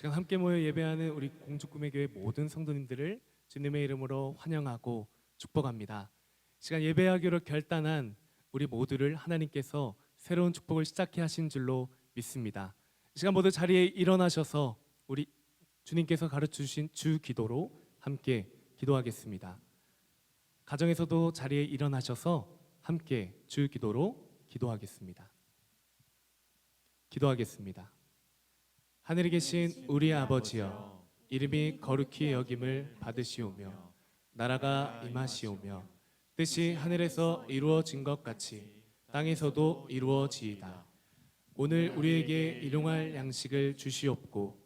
시간 함께 모여 예배하는 우리 공주꿈의 교회 모든 성도님들을 주님의 이름으로 환영하고 축복합니다. 시간 예배하기로 결단한 우리 모두를 하나님께서 새로운 축복을 시작해 하신 줄로 믿습니다. 시간 모두 자리에 일어나셔서 우리 주님께서 가르쳐 주신 주 기도로 함께 기도하겠습니다. 가정에서도 자리에 일어나셔서 함께 주 기도로 기도하겠습니다. 기도하겠습니다. 하늘에 계신 우리 아버지여, 이름이 거룩히 여김을 받으시오며 나라가 임하시오며 뜻이 하늘에서 이루어진 것 같이 땅에서도 이루어지이다. 오늘 우리에게 일용할 양식을 주시옵고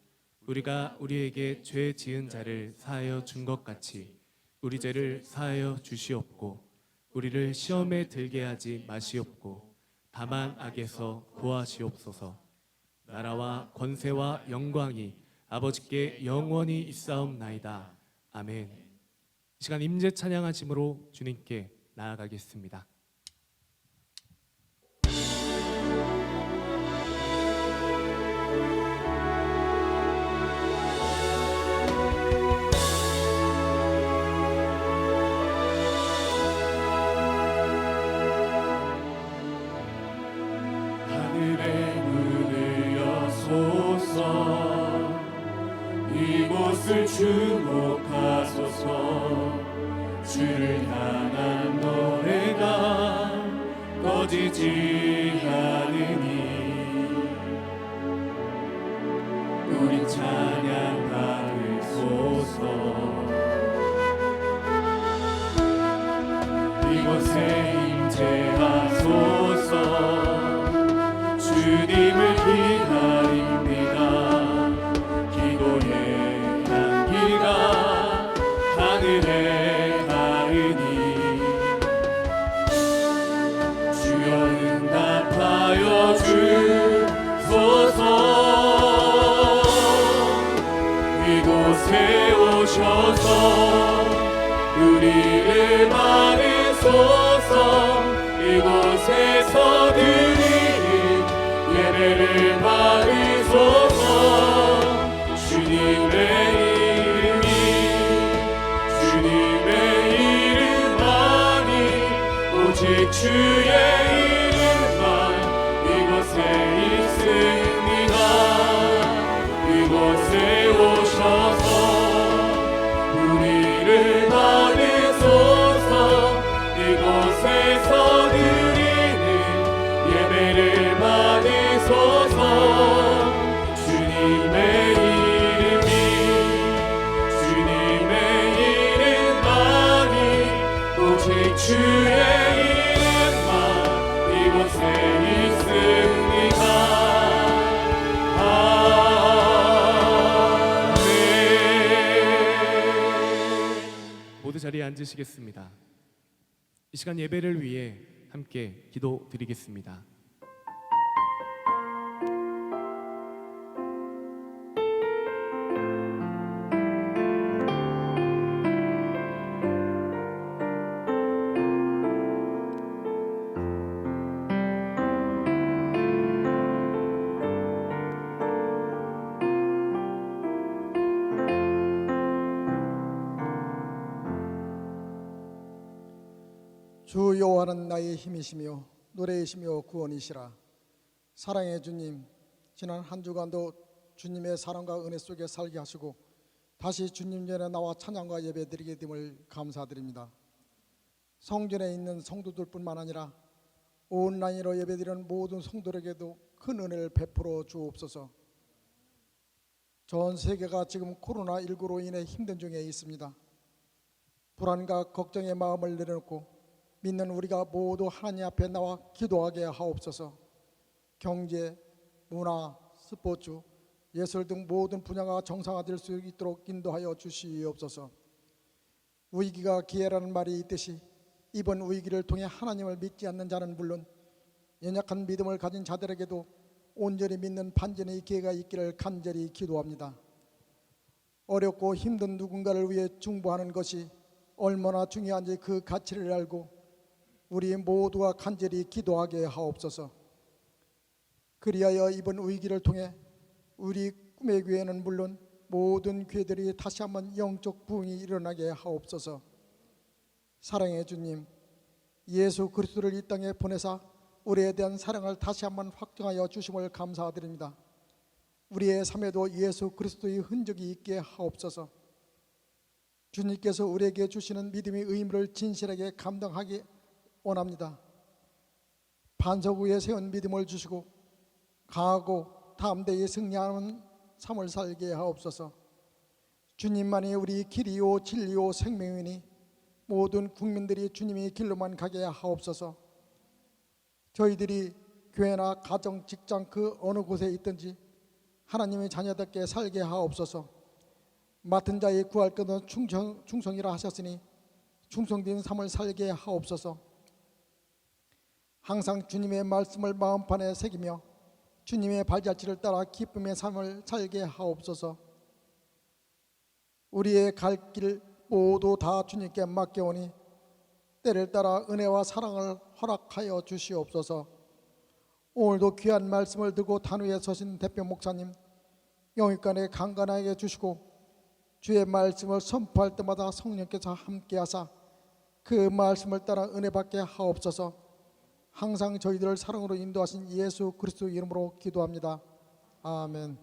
우리가 우리에게 죄 지은 자를 사하여 준 것 같이 우리 죄를 사하여 주시옵고 우리를 시험에 들게 하지 마시옵고 다만 악에서 구하시옵소서. 나라와 권세와 영광이 아버지께 영원히 있사옵나이다. 아멘. 이 시간 임재 찬양하심으로 주님께 나아가겠습니다. 이곳을 주목하소서. 주를 향한 노래가 꺼지지 않으니 우리 찬양 받으소서. 이곳에 임재하소서. 주님을 기다립니다. 기도의 향기가 하늘에 닿으니 주여 응답하여 주소서. 이곳에 오셔서 우리를 받으소서. 이곳에서 드리는 예배를 받으소서. 주님의 이름만이 오직 주의 이름만 이곳에 있습니다. 이곳에 오셔서 우리를 받으소서. 이곳에서 드리는 예배를 받으소서. 주님의 주의 이름만 이곳에 있습니다. 아멘. 모두 자리에 앉으시겠습니다. 이 시간 예배를 위해 함께 기도드리겠습니다. 주 여호와는 나의 힘이시며 노래이시며 구원이시라. 사랑의 주님, 지난 한 주간도 주님의 사랑과 은혜 속에 살게 하시고 다시 주님 전에 나와 찬양과 예배드리게 됨을 감사드립니다. 성전에 있는 성도들뿐만 아니라 온라인으로 예배드리는 모든 성도들에게도 큰 은혜를 베풀어 주옵소서. 전 세계가 지금 코로나19로 인해 힘든 중에 있습니다. 불안과 걱정의 마음을 내려놓고 믿는 우리가 모두 하나님 앞에 나와 기도하게 하옵소서. 경제, 문화, 스포츠, 예술 등 모든 분야가 정상화될 수 있도록 인도하여 주시옵소서. 위기가 기회라는 말이 있듯이 이번 위기를 통해 하나님을 믿지 않는 자는 물론 연약한 믿음을 가진 자들에게도 온전히 믿는 반전의 기회가 있기를 간절히 기도합니다. 어렵고 힘든 누군가를 위해 중보하는 것이 얼마나 중요한지 그 가치를 알고 우리 모두가 간절히 기도하게 하옵소서. 그리하여 이번 위기를 통해 우리 꿈의 교회는 물론 모든 교회들이 다시 한번 영적 부흥이 일어나게 하옵소서. 사랑의 주님, 예수 그리스도를 이 땅에 보내사 우리에 대한 사랑을 다시 한번 확정하여 주심을 감사드립니다. 우리의 삶에도 예수 그리스도의 흔적이 있게 하옵소서. 주님께서 우리에게 주시는 믿음의 의무를 진실하게 감당하기 원합니다. 반석 위에 세운 믿음을 주시고 강하고 담대히 승리하는 삶을 살게 하옵소서. 주님만이 우리 길이요 진리요 생명이니 모든 국민들이 주님의 길로만 가게 하옵소서. 저희들이 교회나 가정, 직장 그 어느 곳에 있든지 하나님의 자녀답게 살게 하옵소서. 맡은 자의 구할 것은 충성이라 하셨으니 충성된 삶을 살게 하옵소서. 항상 주님의 말씀을 마음판에 새기며 주님의 발자취를 따라 기쁨의 삶을 살게 하옵소서. 우리의 갈 길 모두 다 주님께 맡겨오니 때를 따라 은혜와 사랑을 허락하여 주시옵소서. 오늘도 귀한 말씀을 듣고 단위에 서신 대표 목사님 영육간에 강건하게 해주시고 주의 말씀을 선포할 때마다 성령께서 함께하사 그 말씀을 따라 은혜 받게 하옵소서. 항상 저희들을 사랑으로 인도하신 예수 그리스도 이름으로 기도합니다. 아멘.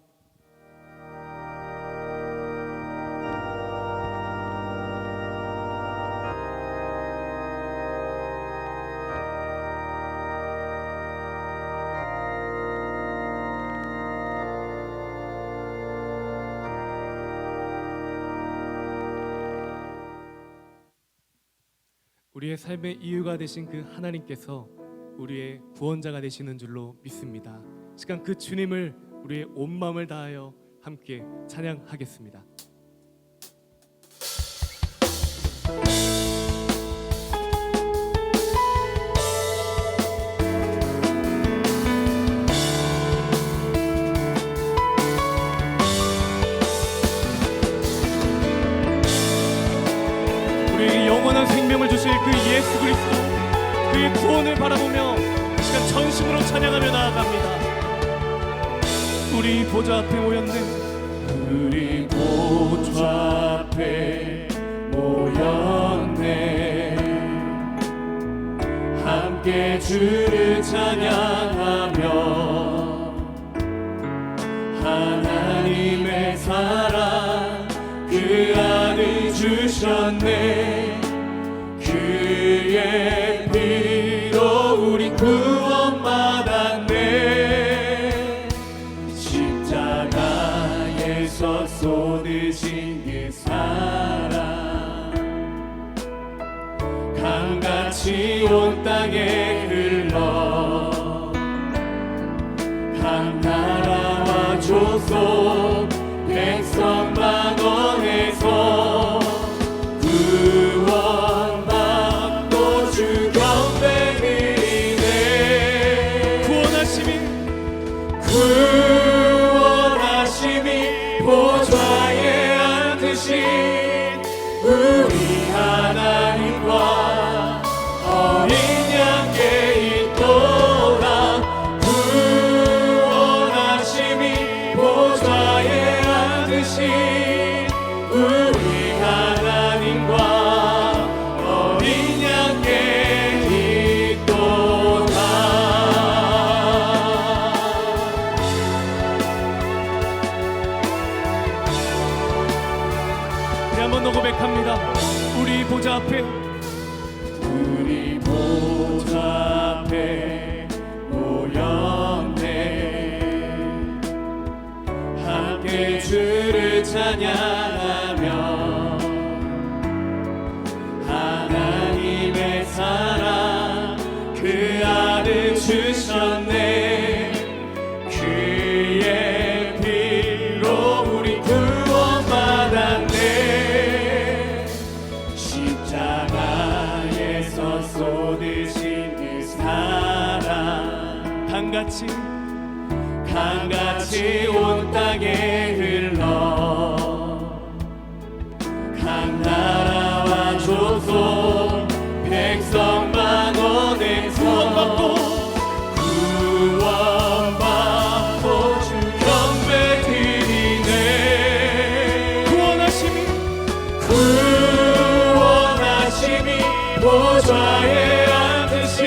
우리의 삶의 이유가 되신 그 하나님께서 우리의 구원자가 되시는 줄로 믿습니다. 시간 그 주님을 우리의 온 마음을 다하여 함께 찬양하겠습니다. 우리 영원한 생명을 주실 그 예수 그리스도, 그의 구원을 바라보며 이 시간 전심으로 찬양하며 나아갑니다. 우리 보좌 앞에 모였네, 우리 보좌 앞에 모였네. 함께 주를 찬양하며 하나님의 사랑 그 아들 주셨네. 그의 피로 우리 구원받았네. 십자가에서 쏟으신 그 사랑 강같이 온 땅에 흘러 각 나라와 족속 백성 만원에서 구원받고 주 경배 드리네. 구원하심이 보좌에 앉으신 우리 하나님과 어린 양께 있도다. 구원하심이 보좌에 앉으신 우리 하나님과 어린 양께 있도다. 우리 한번 더 고백합니다. 우리 보좌 앞에, 우리 보좌 앞에 모였네. 함께 주를 찬양하며 하나님의 사랑 그 아들 주셨네. 그의 피로 우리 구원받았네. 십자가에서 쏟으신 그 사랑 강같이 온 땅에 흘러 각 나라와 족속 백성 만원에서 구원받고 주 경배 드리네. 보좌에 앉으신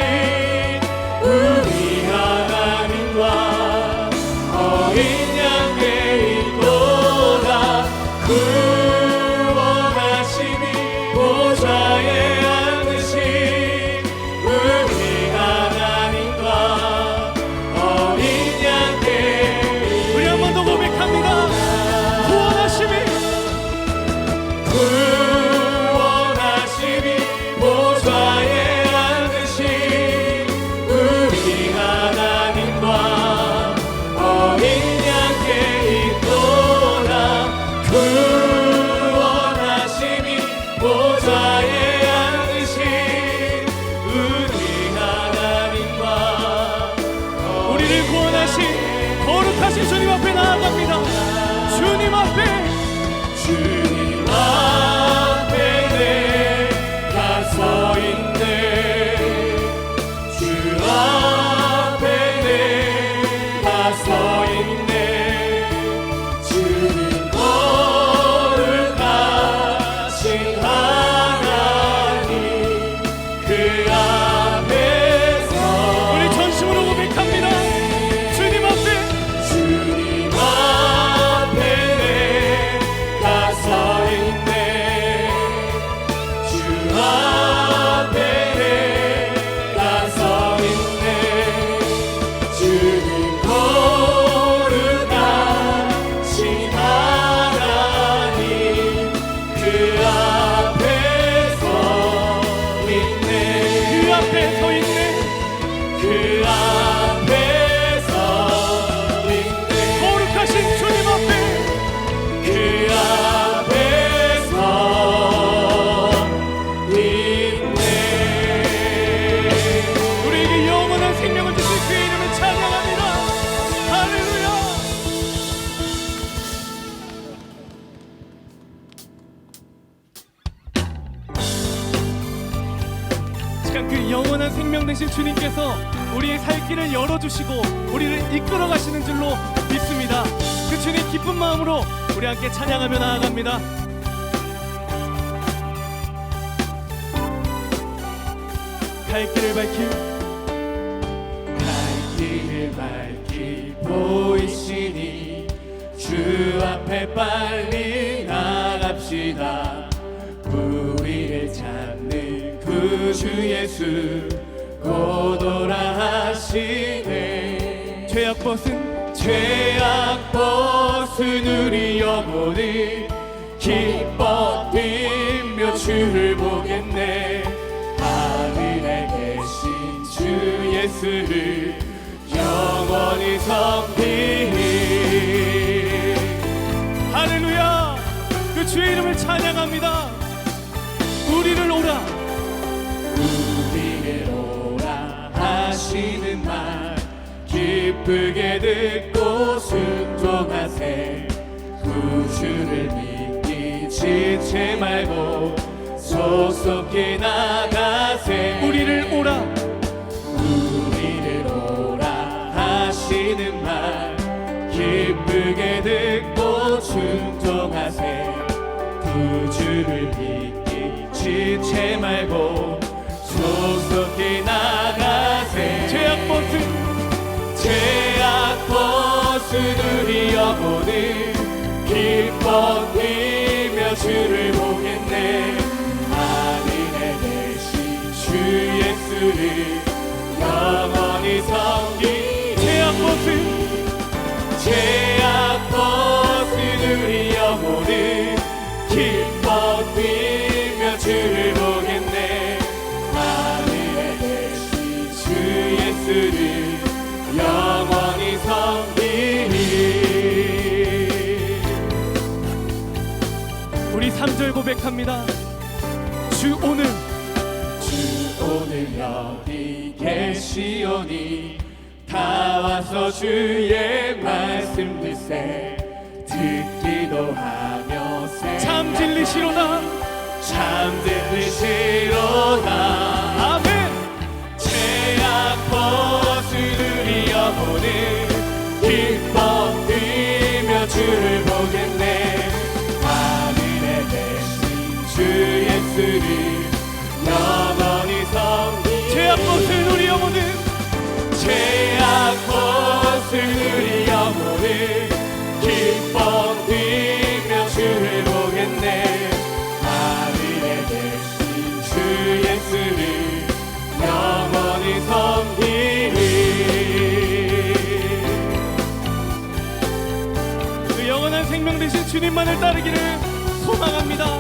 우리 하나님과 어린 양의 있도다 구원하심이 보좌에 앉으신 우리 하나님과 어린 양의 우리 한 번 더 고백합니다. 구원하심이 보좌에 앉으신 우리 하나님과 어린 양께 있도다 구원하심이 보좌에 앉으신 우리 하나님과 우리를 구원하신 거룩하신 주님 앞에 나아갑니다. 주님 앞에 주님 앞에 내가 서 있네 주 앞에 내가 서 있네 주님 거룩하신 하나님 그 앞에서 우리 전심으로 고백합니다. 주님 앞에 주님 앞에 내가 서 있네 주 앞에 내가 서 있네 주님 거룩하신 하나님 그 앞에 서 있네 그 앞에 서 있네. 그 앞에 서 있네 거룩하신 주님 앞에 그 앞에서 있네 우리에게 영원한 생명을 주신 그의 이름을 찬양합니다. 할렐루야. 시간 그 영원한 생명 되신 주님께서 우리의 살 길을 열어주시고 우리를 이끌어 가시는 줄로 믿습니다. 그 주님 기쁜 마음으로 우리 함께 찬양하며 나아갑니다. 갈 길을 밝히 갈 길을 밝히 보이시니 주 앞에 빨리 나갑시다 우리를 찾는 구주 예수 곧 오라 하시네 죄악 벗은 죄악 벗은 우리 영혼을 기뻐 뛰며 주를 보겠네 하늘에 계신 주 예수를 영원히 섬기니 할렐루야. 그 주의 이름을 찬양합니다. 우리를 오라 우리를 오라 하시는 말 기쁘게 듣고 순종하세 구주를 믿기 지체 말고 속속히 나가세 우리를 오라 우리를 오라 하시는 말 기쁘게 듣고 순종하세 구주를 믿기 지체 말고 속속히 나가세 죄악 벗은 죄악 벗은 우리 영혼을 기뻐 뛰며 주를 보겠네 하늘에 계신 주 예수를 영원히 섬기 죄악 벗은 죄악 벗은 우리 영혼을 기뻐 뛰며 주를 보겠네 하늘에 계신 주 예수를 영원히 섬기니 우리 3절 고백합니다. 주 오늘 여기 계시오니 다 와서 주의 말씀 듣세 듣기도 하며 참 진리시로다 참 들리시로다 아멘. 죄악 벗은 우리 영혼을 기뻐 뛰며 주를 보겠네 하늘에 계신 주 예수를 영원히 죄악 벗을 우리 영혼은 죄악 벗을 우리 영혼은 기뻐 뛰며 주를 보겠네. 하늘에 계신 주 예수를 영원히 섬기리. 그 영원한 생명 되신 주님만을 따르기를 소망합니다.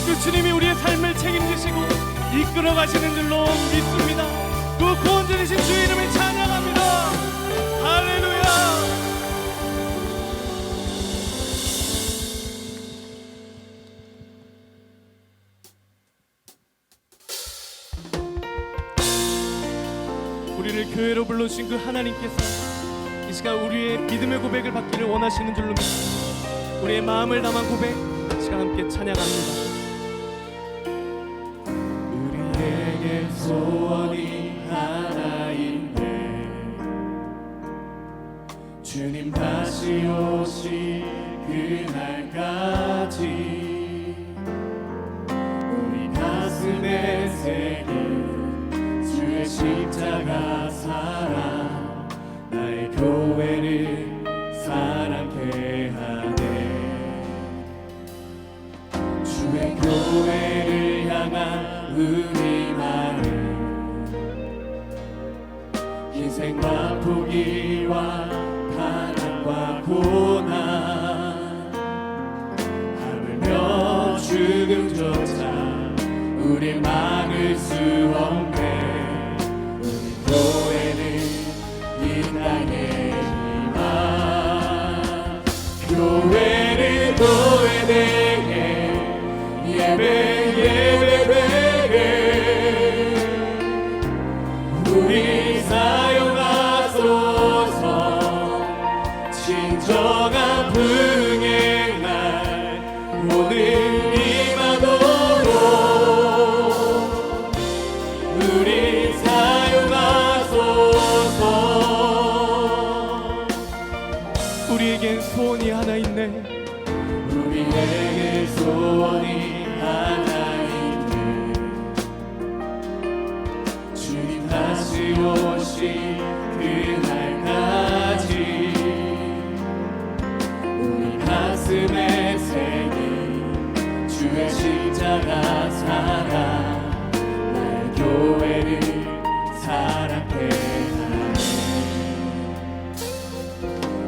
그 주님이 우리의 삶을 책임지시고 이끌어 가시는 줄로 믿습니다. 그 구원자 되신 주의 이름을 찬양합니다. 할렐루야. 우리를 교회로 불러주신 그 하나님께서 이 시간 우리의 믿음의 고백을 받기를 원하시는 줄로 믿습니다. 우리의 마음을 담은 고백 이 시간 함께 찬양합니다. 우리에게 소원이 하나 있네. 주님 다시 오실 그날까지 우리 가슴에 새긴 주의 십자가 사랑 나의 교회를 사랑케 하네. 주의 교회를 향한 우리 마음 희생과 포기와 반항과 고난 하물며 죽음조차 우리 막을 수 없네. 우리 교회는 이 땅의 희망. 교회는 교회되게 예배되게 우리 사용하소서. 진정한 부흥의 날 오늘 임하도록 우리 사용하소서. 우리에겐 소원이 하나 있네. 우리에게 소원이 하나 있네. 주님 다시 오실 그날까지 우리 가슴에 새긴 주의 십자가 사랑 나의 교회를 사랑케 하네.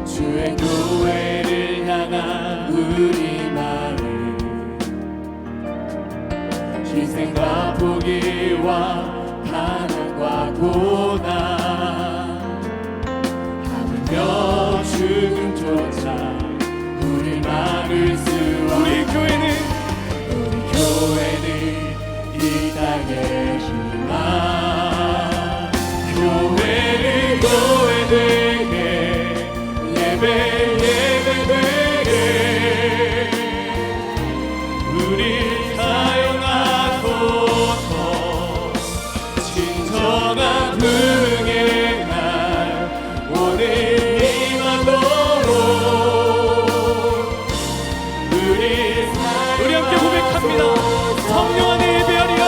주의 교회를 향한 우리 마음 희생과 포기와 반항과 고난 하물며 죽음조차 우리 막을 수 우리 교회는 우리 교회는 이 땅의 희망. 교회를 교회되게 예배되게 우리 사용하소서. 진정한 부흥의 날 오늘 임하도록 우리 함께 고백합니다. 성령 안에 예배하리라.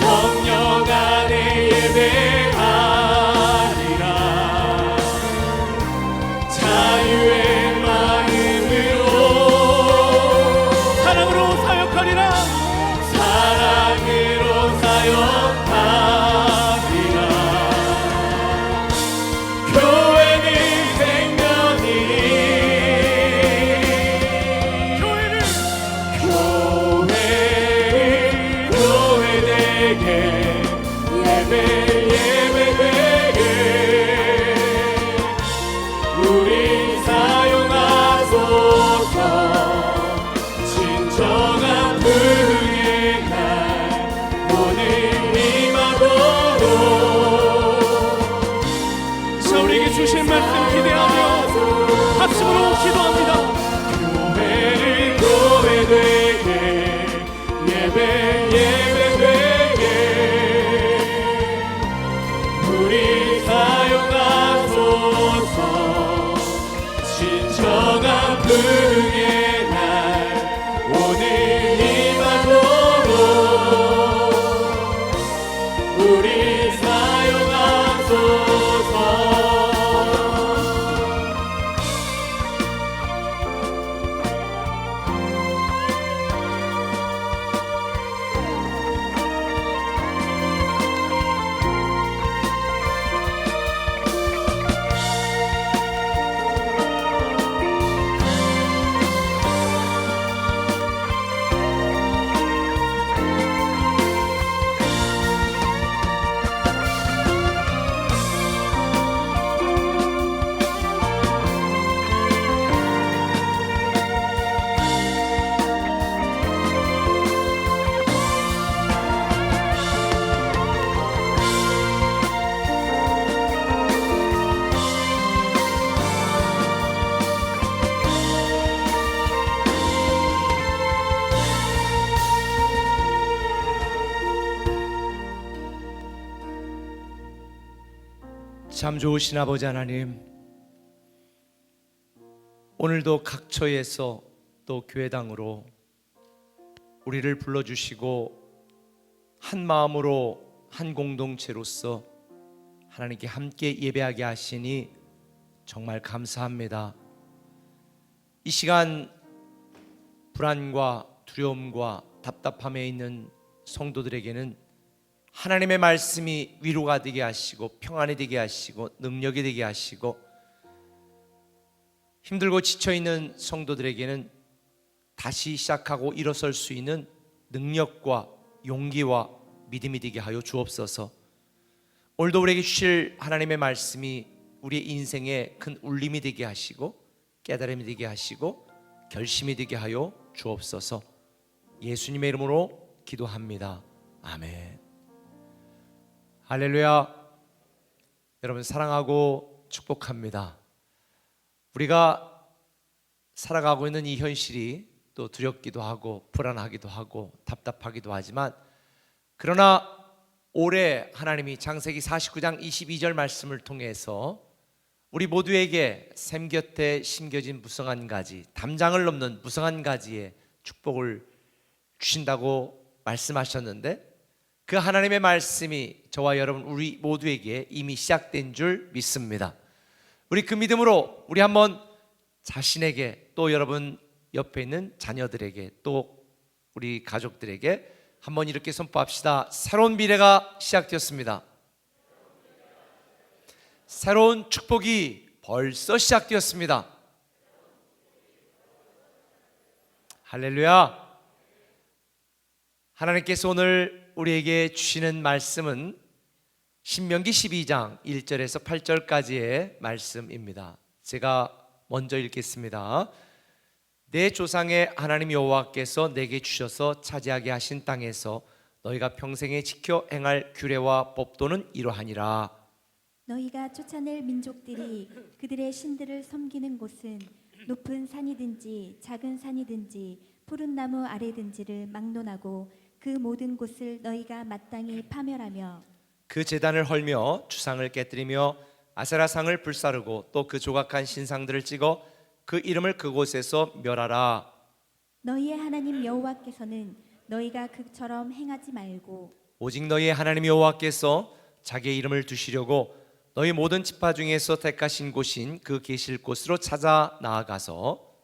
성령 안에 예배하리라. 자유의 마음으로 사랑으로 사역하리라. 사랑으로 사역하리라. 교회는 생명이니 교회를 교회되게 예배되게 우리 사용하소서. 진정한 부흥의 날 오늘 임하도록 자, 우리에게 주신 말씀 기대하며 합심으로 기도합니다. 교회를 교회되게 예배되게 참 좋으신 아버지 하나님, 오늘도 각처에서 또 교회당으로 우리를 불러주시고 한 마음으로 한 공동체로서 하나님께 함께 예배하게 하시니 정말 감사합니다. 이 시간 불안과 두려움과 답답함에 있는 성도들에게는 하나님의 말씀이 위로가 되게 하시고 평안이 되게 하시고 능력이 되게 하시고, 힘들고 지쳐있는 성도들에게는 다시 시작하고 일어설 수 있는 능력과 용기와 믿음이 되게 하여 주옵소서. 오늘도 우리에게 주실 하나님의 말씀이 우리의 인생에 큰 울림이 되게 하시고 깨달음이 되게 하시고 결심이 되게 하여 주옵소서. 예수님의 이름으로 기도합니다. 아멘. 할렐루야. 여러분 사랑하고 축복합니다. 우리가 살아가고 있는 이 현실이 또 두렵기도 하고 불안하기도 하고 답답하기도 하지만, 그러나 올해 하나님이 창세기 49장 22절 말씀을 통해서 우리 모두에게 샘 곁에 심겨진 무성한 가지, 담장을 넘는 무성한 가지의 축복을 주신다고 말씀하셨는데, 그 하나님의 말씀이 저와 여러분 우리 모두에게 이미 시작된 줄 믿습니다. 우리 그 믿음으로 우리 한번 자신에게, 또 여러분 옆에 있는 자녀들에게, 또 우리 가족들에게 한번 이렇게 선포합시다. 새로운 미래가 시작되었습니다. 새로운 축복이 벌써 시작되었습니다. 할렐루야. 하나님께서 오늘 우리에게 주시는 말씀은 신명기 12장 1절에서 8절까지의 말씀입니다. 제가 먼저 읽겠습니다. 내 조상의 하나님 여호와께서 내게 주셔서 차지하게 하신 땅에서 너희가 평생에 지켜 행할 규례와 법도는 이러하니라. 너희가 쫓아낼 민족들이 그들의 신들을 섬기는 곳은 높은 산이든지 작은 산이든지 푸른 나무 아래든지를 막론하고 그 모든 곳을 너희가 마땅히 파멸하며 그 제단을 헐며 주상을 깨뜨리며 아세라상을 불사르고 또 그 조각한 신상들을 찍어 그 이름을 그곳에서 멸하라. 너희의 하나님 여호와께서는 너희가 그처럼 행하지 말고 오직 너희의 하나님 여호와께서 자기의 이름을 두시려고 너희 모든 지파 중에서 택하신 곳인 그 계실 곳으로 찾아 나아가서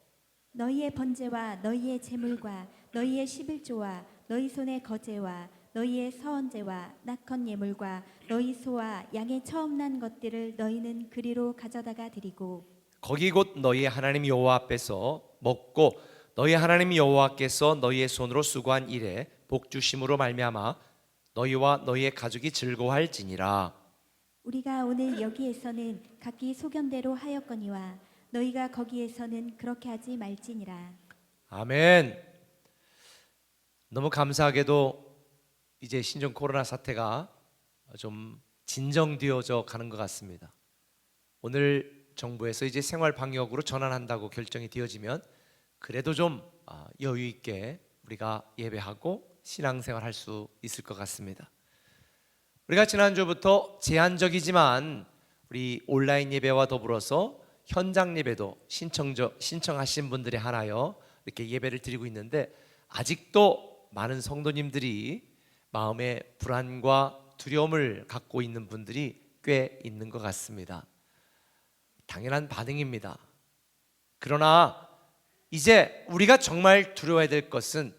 너희의 번제와 너희의 제물과 너희의 11조와 너희 손의 거제와 너희의 서원제와 낙헌 예물과 너희 소와 양의 처음 난 것들을 너희는 그리로 가져다가 드리고 거기 곧 너희의 하나님 여호와 앞에서 먹고 너희 하나님 여호와께서 너희의 손으로 수고한 일에 복 주심으로 말미암아 너희와 너희의 가족이 즐거워할지니라. 우리가 오늘 여기에서는 각기 소견대로 하였거니와 너희가 거기에서는 그렇게 하지 말지니라. 아멘. 너무 감사하게도 이제 신종 코로나 사태가 좀 진정되어져 가는 것 같습니다. 오늘 정부에서 이제 생활 방역으로 전환한다고 결정이 되어지면 그래도 좀 여유 있게 우리가 예배하고 신앙생활 할 수 있을 것 같습니다. 우리가 지난주부터 제한적이지만 우리 온라인 예배와 더불어서 현장 예배도 신청하신 분들이 하나요 이렇게 예배를 드리고 있는데, 아직도 많은 성도님들이 마음에 불안과 두려움을 갖고 있는 분들이 꽤 있는 것 같습니다. 당연한 반응입니다. 그러나 이제 우리가 정말 두려워해야 될 것은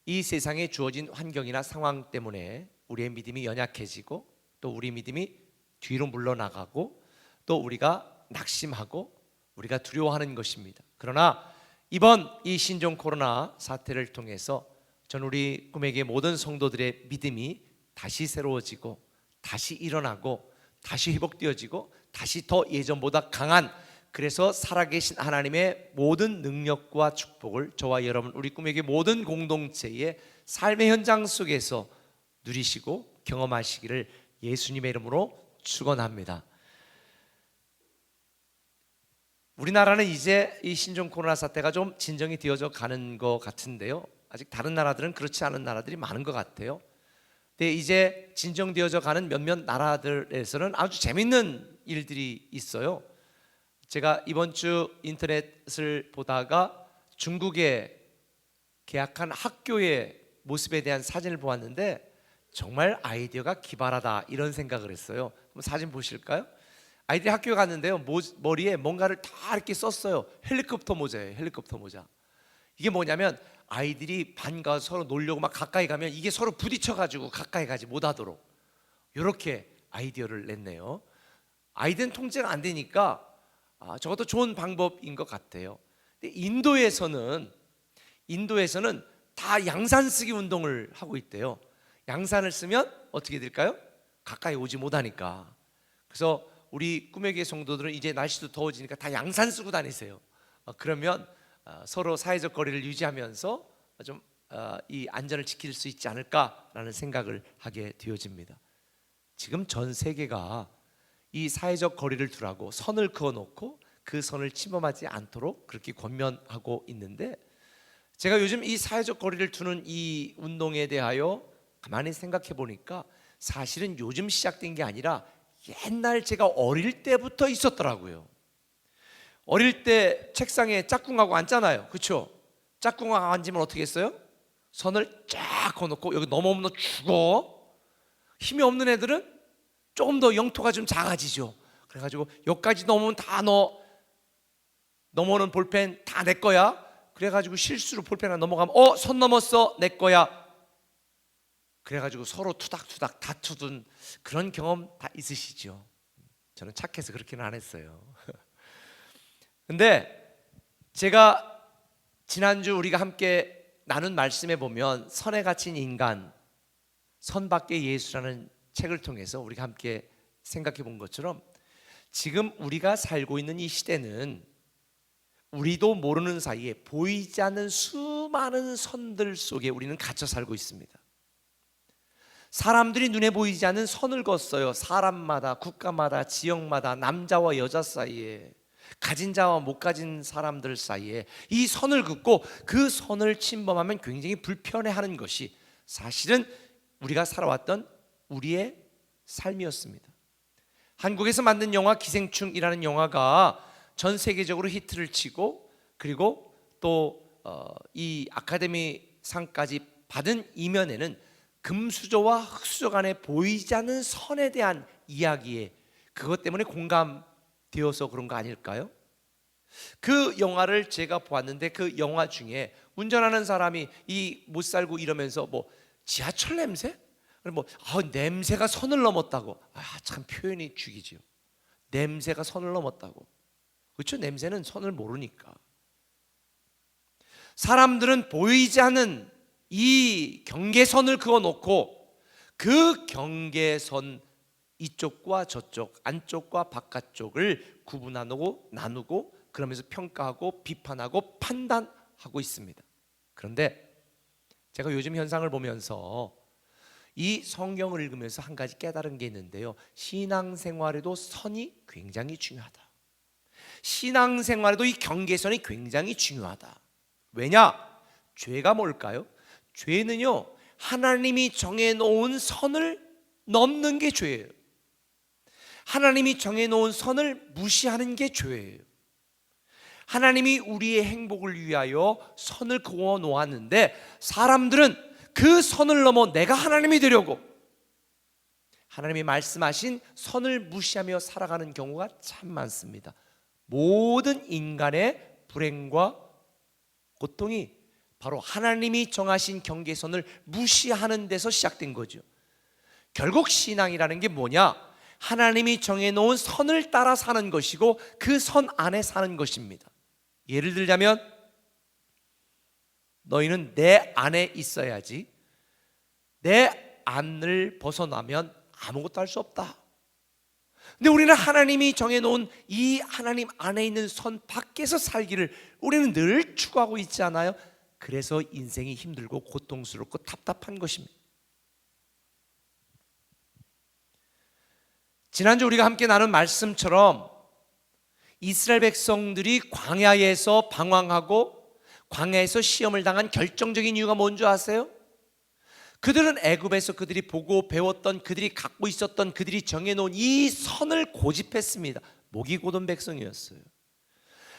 이 세상에 주어진 환경이나 상황 때문에 우리의 믿음이 연약해지고 또 우리 믿음이 뒤로 물러나가고 또 우리가 낙심하고 우리가 두려워하는 것입니다. 그러나 이번 이 신종 코로나 사태를 통해서 전 우리 꿈에게 모든 성도들의 믿음이 다시 새로워지고 다시 일어나고 다시 회복되어지고 다시 더 예전보다 강한, 그래서 살아계신 하나님의 모든 능력과 축복을 저와 여러분 우리 꿈에게 모든 공동체의 삶의 현장 속에서 누리시고 경험하시기를 예수님의 이름으로 축원합니다. 우리나라는 이제 이 신종 코로나 사태가 좀 진정이 되어져 가는 것 같은데요, 아직 다른 나라들은 그렇지 않은 나라들이 많은 것 같아요. 근데 이제 진정되어져 가는 몇몇 나라들에서는 아주 재밌는 일들이 있어요. 제가 이번 주 인터넷을 보다가 중국에 개학한 학교의 모습에 대한 사진을 보았는데 정말 아이디어가 기발하다 이런 생각을 했어요. 한번 사진 보실까요? 아이들이 학교에 갔는데요, 머리에 뭔가를 다 이렇게 썼어요. 헬리콥터 모자예요. 헬리콥터 모자. 이게 뭐냐면 아이들이 반 가서 서로 놀려고 막 가까이 가면 이게 서로 부딪혀가지고 가까이 가지 못하도록 이렇게 아이디어를 냈네요. 아이들은 통제가 안 되니까 저것도 좋은 방법인 것 같아요. 근데 인도에서는 다 양산 쓰기 운동을 하고 있대요. 양산을 쓰면 어떻게 될까요? 가까이 오지 못하니까. 그래서 우리 꿈의 교회 성도들은 이제 날씨도 더워지니까 다 양산 쓰고 다니세요. 그러면 서로 사회적 거리를 유지하면서 좀 이 안전을 지킬 수 있지 않을까라는 생각을 하게 되어집니다. 지금 전 세계가 이 사회적 거리를 두라고 선을 그어놓고 그 선을 침범하지 않도록 그렇게 권면하고 있는데, 제가 요즘 이 사회적 거리를 두는 이 운동에 대하여 가만히 생각해 보니까 사실은 요즘 시작된 게 아니라 옛날 제가 어릴 때부터 있었더라고요. 어릴 때 책상에 짝꿍하고 앉잖아요. 그렇죠? 짝꿍하고 앉으면 어떻게 했어요? 선을 쫙 그어놓고 여기 넘어오면 너 죽어. 힘이 없는 애들은 조금 더 영토가 좀 작아지죠. 그래가지고 여기까지 넘으면 다 넘어오는 볼펜 다 내 거야. 그래가지고 실수로 볼펜 하나 넘어가면 선 넘었어, 내 거야. 그래가지고 서로 투닥투닥 다투던 그런 경험 다 있으시죠? 저는 착해서 그렇게는 안 했어요. 근데 제가 지난주 우리가 함께 나눈 말씀에 보면 선에 갇힌 인간, 선 밖의 예수라는 책을 통해서 우리가 함께 생각해 본 것처럼 지금 우리가 살고 있는 이 시대는 우리도 모르는 사이에 보이지 않는 수많은 선들 속에 우리는 갇혀 살고 있습니다. 사람들이 눈에 보이지 않는 선을 걷어요. 사람마다, 국가마다, 지역마다, 남자와 여자 사이에, 가진 자와 못 가진 사람들 사이에 이 선을 긋고 그 선을 침범하면 굉장히 불편해하는 것이 사실은 우리가 살아왔던 우리의 삶이었습니다. 한국에서 만든 영화 기생충이라는 영화가 전 세계적으로 히트를 치고, 그리고 또 이 아카데미 상까지 받은 이면에는 금수저와 흑수저 간에 보이지 않는 선에 대한 이야기에 그것 때문에 공감되어서 그런 거 아닐까요? 그 영화를 제가 보았는데 그 영화 중에 운전하는 사람이 이 못 살고 이러면서 뭐 지하철 냄새? 냄새가 선을 넘었다고. 참 표현이 죽이지요. 냄새가 선을 넘었다고. 그렇죠? 냄새는 선을 모르니까. 사람들은 보이지 않는 이 경계선을 그어놓고 그 경계선 이쪽과 저쪽, 안쪽과 바깥쪽을 구분하고 나누고 그러면서 평가하고 비판하고 판단하고 있습니다. 그런데 제가 요즘 현상을 보면서 이 성경을 읽으면서 한 가지 깨달은 게 있는데요. 신앙생활에도 선이 굉장히 중요하다. 신앙생활에도 이 경계선이 굉장히 중요하다. 왜냐? 죄가 뭘까요? 죄는요, 하나님이 정해놓은 선을 넘는 게 죄예요. 하나님이 정해놓은 선을 무시하는 게 죄예요. 하나님이 우리의 행복을 위하여 선을 그어 놓았는데 사람들은 그 선을 넘어 내가 하나님이 되려고 하나님이 말씀하신 선을 무시하며 살아가는 경우가 참 많습니다. 모든 인간의 불행과 고통이 바로 하나님이 정하신 경계선을 무시하는 데서 시작된 거죠. 결국 신앙이라는 게 뭐냐? 하나님이 정해놓은 선을 따라 사는 것이고 그 선 안에 사는 것입니다. 예를 들자면 너희는 내 안에 있어야지 내 안을 벗어나면 아무것도 할 수 없다. 근데 우리는 하나님이 정해놓은 이 하나님 안에 있는 선 밖에서 살기를 우리는 늘 추구하고 있지 않아요? 그래서 인생이 힘들고 고통스럽고 답답한 것입니다. 지난주 우리가 함께 나눈 말씀처럼 이스라엘 백성들이 광야에서 방황하고 광야에서 시험을 당한 결정적인 이유가 뭔지 아세요? 그들은 애굽에서 그들이 보고 배웠던, 그들이 갖고 있었던, 그들이 정해놓은 이 선을 고집했습니다. 목이 곧은 백성이었어요.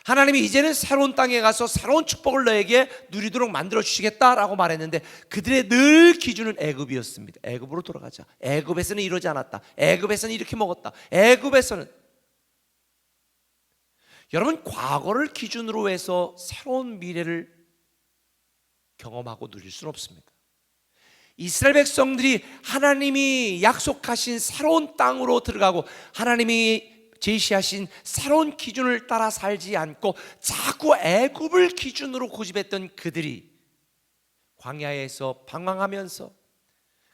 하나님이 이제는 새로운 땅에 가서 새로운 축복을 너에게 누리도록 만들어 주시겠다라고 말했는데 그들의 늘 기준은 애굽이었습니다. 애굽으로 돌아가자. 애굽에서는 이러지 않았다. 애굽에서는 이렇게 먹었다. 애굽에서는. 여러분, 과거를 기준으로 해서 새로운 미래를 경험하고 누릴 수는 없습니다. 이스라엘 백성들이 하나님이 약속하신 새로운 땅으로 들어가고 하나님이 제시하신 새로운 기준을 따라 살지 않고 자꾸 애굽을 기준으로 고집했던 그들이 광야에서 방황하면서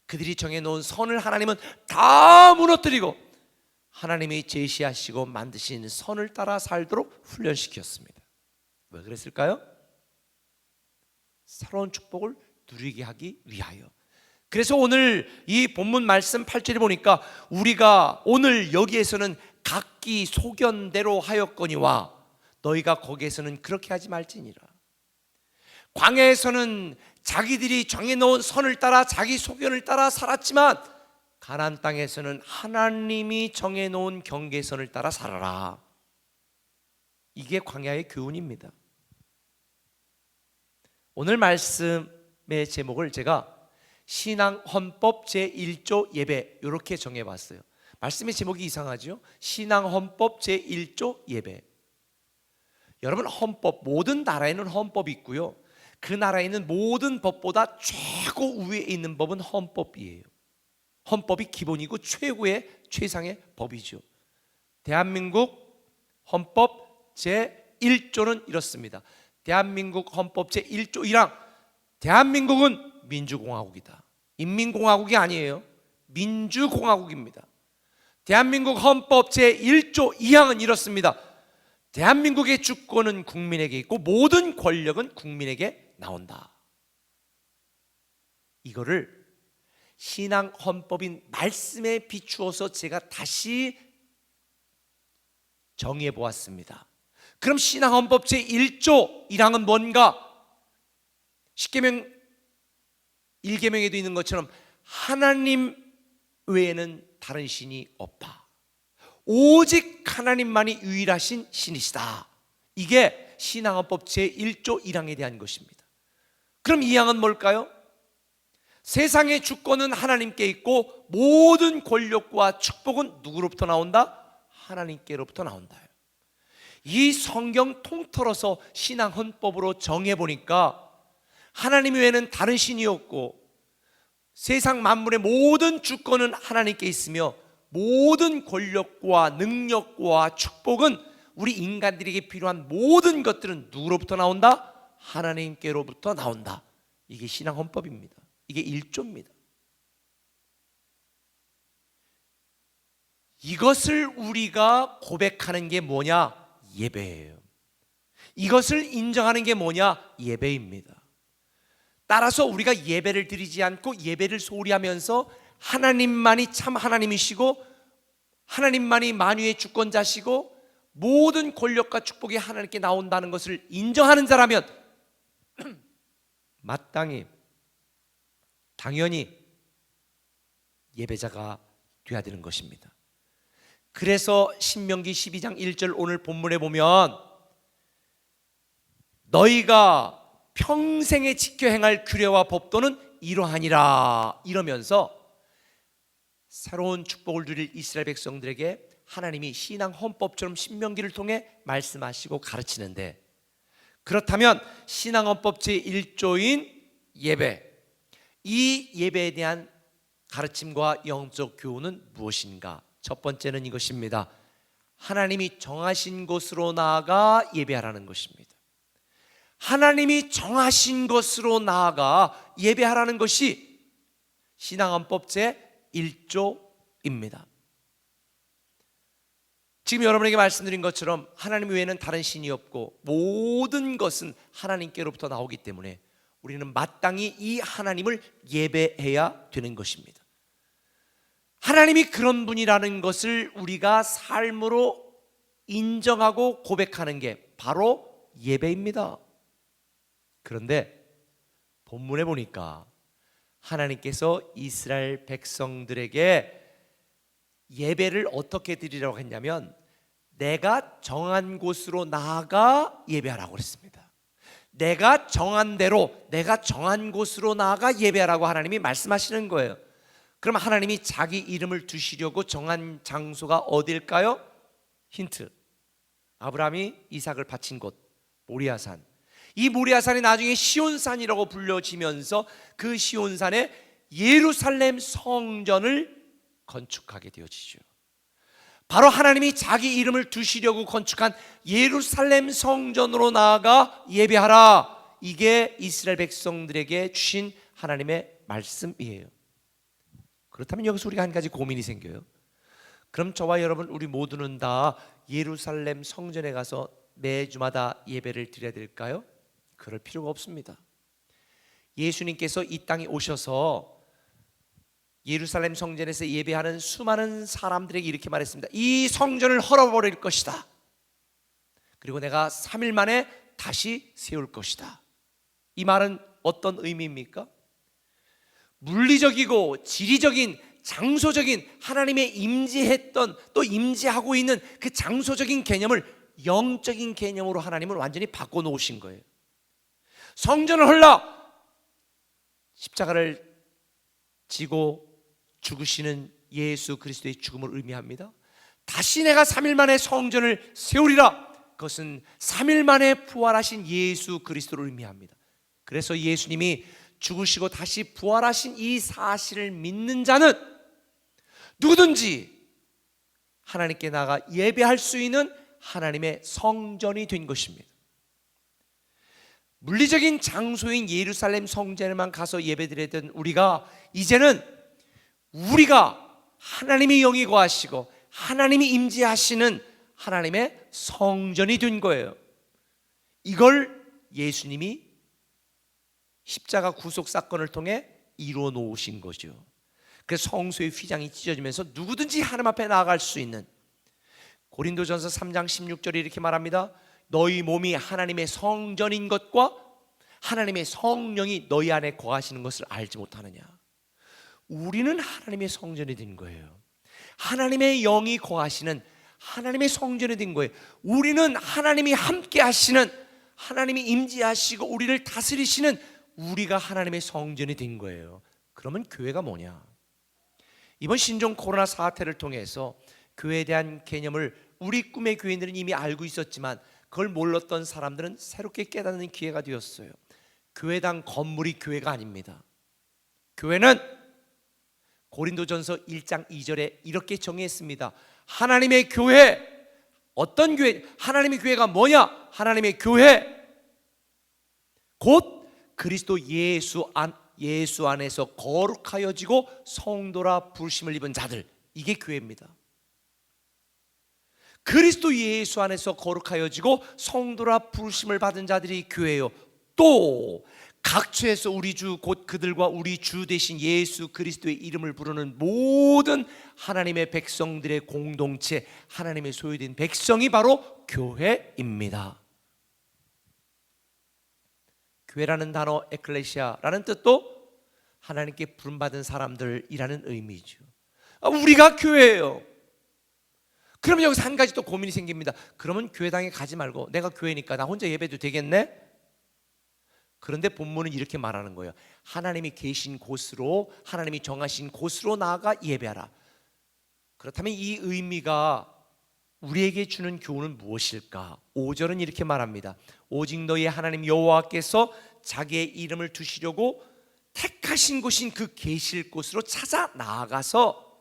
그들이 정해놓은 선을 하나님은 다 무너뜨리고 하나님이 제시하시고 만드신 선을 따라 살도록 훈련시켰습니다. 왜 그랬을까요? 새로운 축복을 누리게 하기 위하여. 그래서 오늘 이 본문 말씀 8절에 보니까 우리가 오늘 여기에서는 각기 소견대로 하였거니와 너희가 거기에서는 그렇게 하지 말지니라. 광야에서는 자기들이 정해놓은 선을 따라 자기 소견을 따라 살았지만 가나안 땅에서는 하나님이 정해놓은 경계선을 따라 살아라. 이게 광야의 교훈입니다. 오늘 말씀의 제목을 제가 신앙 헌법 제1조 예배 이렇게 정해봤어요. 말씀의 제목이 이상하죠? 신앙 헌법 제1조 예배. 여러분, 헌법, 모든 나라에는 헌법이 있고요, 그 나라에 있는 모든 법보다 최고 위에 있는 법은 헌법이에요. 헌법이 기본이고 최고의 최상의 법이죠. 대한민국 헌법 제1조는 이렇습니다. 대한민국 헌법 제1조 1항, 대한민국은 민주공화국이다. 인민공화국이 아니에요. 민주공화국입니다. 대한민국 헌법 제1조 2항은 이렇습니다. 대한민국의 주권은 국민에게 있고 모든 권력은 국민에게 나온다. 이거를 신앙 헌법인 말씀에 비추어서 제가 다시 정의해 보았습니다. 그럼 신앙 헌법 제1조 1항은 뭔가? 십계명 1계명에도 있는 것처럼 하나님 외에는 다른 신이 없다. 오직 하나님만이 유일하신 신이시다. 이게 신앙헌법 제1조 1항에 대한 것입니다. 그럼 2항은 뭘까요? 세상의 주권은 하나님께 있고 모든 권력과 축복은 누구로부터 나온다? 하나님께로부터 나온다. 이 성경 통틀어서 신앙 헌법으로 정해보니까 하나님 외에는 다른 신이 없고 세상 만물의 모든 주권은 하나님께 있으며 모든 권력과 능력과 축복은 우리 인간들에게 필요한 모든 것들은 누구로부터 나온다? 하나님께로부터 나온다. 이게 신앙 헌법입니다. 이게 1조입니다. 이것을 우리가 고백하는 게 뭐냐? 예배예요. 이것을 인정하는 게 뭐냐? 예배입니다. 따라서 우리가 예배를 드리지 않고 예배를 소홀히 하면서 하나님만이 참 하나님이시고 하나님만이 만유의 주권자시고 모든 권력과 축복이 하나님께 나온다는 것을 인정하는 자라면 마땅히 당연히 예배자가 되어야 되는 것입니다. 그래서 신명기 12장 1절 오늘 본문에 보면 너희가 평생에 지켜 행할 규례와 법도는 이러하니라 이러면서 새로운 축복을 누릴 이스라엘 백성들에게 하나님이 신앙 헌법처럼 신명기를 통해 말씀하시고 가르치는데, 그렇다면 신앙 헌법 제1조인 예배, 이 예배에 대한 가르침과 영적 교훈은 무엇인가? 첫 번째는 이것입니다. 하나님이 정하신 곳으로 나아가 예배하라는 것입니다. 하나님이 정하신 것으로 나아가 예배하라는 것이 신앙헌법 제1조입니다. 지금 여러분에게 말씀드린 것처럼 하나님 외에는 다른 신이 없고 모든 것은 하나님께로부터 나오기 때문에 우리는 마땅히 이 하나님을 예배해야 되는 것입니다. 하나님이 그런 분이라는 것을 우리가 삶으로 인정하고 고백하는 게 바로 예배입니다. 그런데 본문에 보니까 하나님께서 이스라엘 백성들에게 예배를 어떻게 드리라고 했냐면 내가 정한 곳으로 나아가 예배하라고 그랬습니다. 내가 정한 대로, 내가 정한 곳으로 나아가 예배하라고 하나님이 말씀하시는 거예요. 그럼 하나님이 자기 이름을 두시려고 정한 장소가 어딜까요? 힌트. 아브라함이 이삭을 바친 곳 모리아산. 이 모리아산이 나중에 시온산이라고 불려지면서 그 시온산에 예루살렘 성전을 건축하게 되어지죠. 바로 하나님이 자기 이름을 두시려고 건축한 예루살렘 성전으로 나아가 예배하라. 이게 이스라엘 백성들에게 주신 하나님의 말씀이에요. 그렇다면 여기서 우리가 한 가지 고민이 생겨요. 그럼 저와 여러분 우리 모두는 다 예루살렘 성전에 가서 매주마다 예배를 드려야 될까요? 그럴 필요가 없습니다. 예수님께서 이 땅에 오셔서 예루살렘 성전에서 예배하는 수많은 사람들에게 이렇게 말했습니다. 이 성전을 헐어버릴 것이다. 그리고 내가 3일 만에 다시 세울 것이다. 이 말은 어떤 의미입니까? 물리적이고 지리적인 장소적인 하나님의 임재했던 또 임재하고 있는 그 장소적인 개념을 영적인 개념으로 하나님은 완전히 바꿔놓으신 거예요. 성전을 헐라 십자가를 지고 죽으시는 예수 그리스도의 죽음을 의미합니다. 다시 내가 3일 만에 성전을 세우리라. 그것은 3일 만에 부활하신 예수 그리스도를 의미합니다. 그래서 예수님이 죽으시고 다시 부활하신 이 사실을 믿는 자는 누구든지 하나님께 나가 예배할 수 있는 하나님의 성전이 된 것입니다. 물리적인 장소인 예루살렘 성전에만 가서 예배드리던 우리가 이제는 우리가 하나님의 영이 거하시고 하나님이 임재하시는 하나님의 성전이 된 거예요. 이걸 예수님이 십자가 구속 사건을 통해 이루어 놓으신 거죠. 그래서 성소의 휘장이 찢어지면서 누구든지 하나님 앞에 나아갈 수 있는, 고린도전서 3장 16절에 이렇게 말합니다. 너희 몸이 하나님의 성전인 것과 하나님의 성령이 너희 안에 거하시는 것을 알지 못하느냐. 우리는 하나님의 성전이 된 거예요. 하나님의 영이 거하시는 하나님의 성전이 된 거예요. 우리는 하나님이 함께 하시는, 하나님이 임재하시고 우리를 다스리시는 우리가 하나님의 성전이 된 거예요. 그러면 교회가 뭐냐? 이번 신종 코로나 사태를 통해서 교회에 대한 개념을 우리 꿈의 교인들은 이미 알고 있었지만 그걸 몰랐던 사람들은 새롭게 깨닫는 기회가 되었어요. 교회당 건물이 교회가 아닙니다. 교회는 고린도전서 1장 2절에 이렇게 정의했습니다. 하나님의 교회, 어떤 교회? 하나님의 교회가 뭐냐? 하나님의 교회 곧 그리스도 예수 안에서 거룩하여지고 성도라 부르심을 입은 자들, 이게 교회입니다. 그리스도 예수 안에서 거룩하여지고 성도라 부르심을 받은 자들이 교회요. 또 각처에서 우리 주 곧 그들과 우리 주 되신 예수 그리스도의 이름을 부르는 모든 하나님의 백성들의 공동체, 하나님의 소유된 백성이 바로 교회입니다. 교회라는 단어 에클레시아라는 뜻도 하나님께 부름받은 사람들이라는 의미죠. 우리가 교회예요. 그러면 여기서 한 가지 또 고민이 생깁니다. 그러면 교회당에 가지 말고 내가 교회니까 나 혼자 예배도 되겠네? 그런데 본문은 이렇게 말하는 거예요. 하나님이 계신 곳으로, 하나님이 정하신 곳으로 나아가 예배하라. 그렇다면 이 의미가 우리에게 주는 교훈은 무엇일까? 5절은 이렇게 말합니다. 오직 너희 하나님 여호와께서 자기의 이름을 두시려고 택하신 곳인 그 계실 곳으로 찾아 나아가서,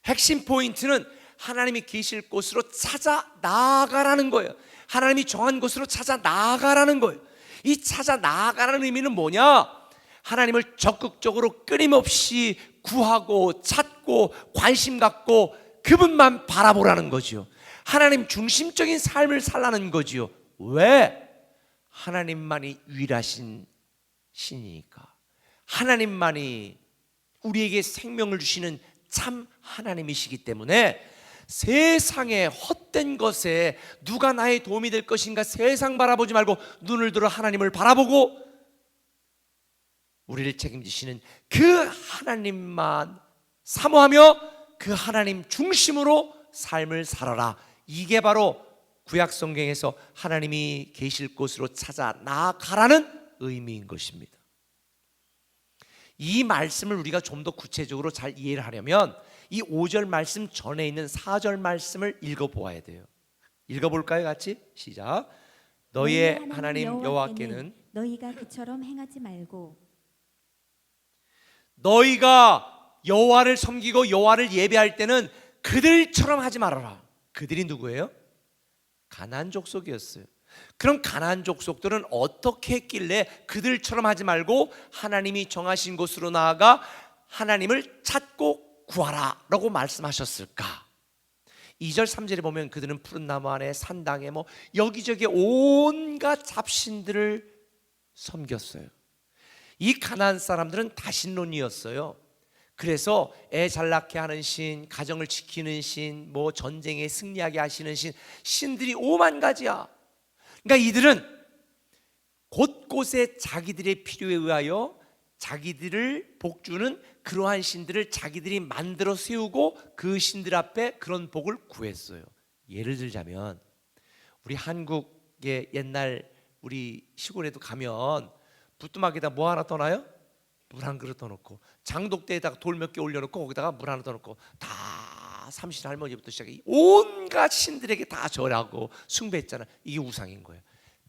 핵심 포인트는 하나님이 계실 곳으로 찾아 나아가라는 거예요. 하나님이 정한 곳으로 찾아 나아가라는 거예요. 이 찾아 나아가라는 의미는 뭐냐? 하나님을 적극적으로 끊임없이 구하고 찾고 관심 갖고 그분만 바라보라는 거죠. 하나님 중심적인 삶을 살라는 거지요. 왜? 하나님만이 유일하신 신이니까. 하나님만이 우리에게 생명을 주시는 참 하나님이시기 때문에 세상의 헛된 것에 누가 나의 도움이 될 것인가 세상 바라보지 말고 눈을 들어 하나님을 바라보고 우리를 책임지시는 그 하나님만 사모하며 그 하나님 중심으로 삶을 살아라. 이게 바로 구약 성경에서 하나님이 계실 곳으로 찾아 나아가라는 의미인 것입니다. 이 말씀을 우리가 좀 더 구체적으로 잘 이해를 하려면 이 5절 말씀 전에 있는 4절 말씀을 읽어보아야 돼요. 읽어볼까요? 같이 시작. 너희의 하나님 여호와께는 너희가 그처럼 행하지 말고 너희가 여호와를 섬기고 여호와를 예배할 때는 그들처럼 하지 말아라. 그들이 누구예요? 가나안 족속이었어요. 그럼 가나안 족속들은 어떻게 했길래 그들처럼 하지 말고 하나님이 정하신 곳으로 나아가 하나님을 찾고 구하라 라고 말씀하셨을까? 2절 3절에 보면 그들은 푸른 나무 안에 산당에 뭐 여기저기 온갖 잡신들을 섬겼어요. 이 가나안 사람들은 다신론이었어요. 그래서 애 잘 낳게 하는 신, 가정을 지키는 신, 뭐 전쟁에 승리하게 하시는 신, 신들이 5만 가지야. 그러니까 이들은 곳곳에 자기들의 필요에 의하여 자기들을 복주는 그러한 신들을 자기들이 만들어 세우고 그 신들 앞에 그런 복을 구했어요. 예를 들자면 우리 한국의 옛날 우리 시골에도 가면 부뚜막에다 뭐 하나 떠나요? 물 한 그릇 떠놓고 장독대에다가 돌 몇 개 올려놓고 거기다가 물 하나 떠놓고 다 삼신 할머니부터 시작해 온갖 신들에게 다 절하고 숭배했잖아. 이게 우상인 거예요.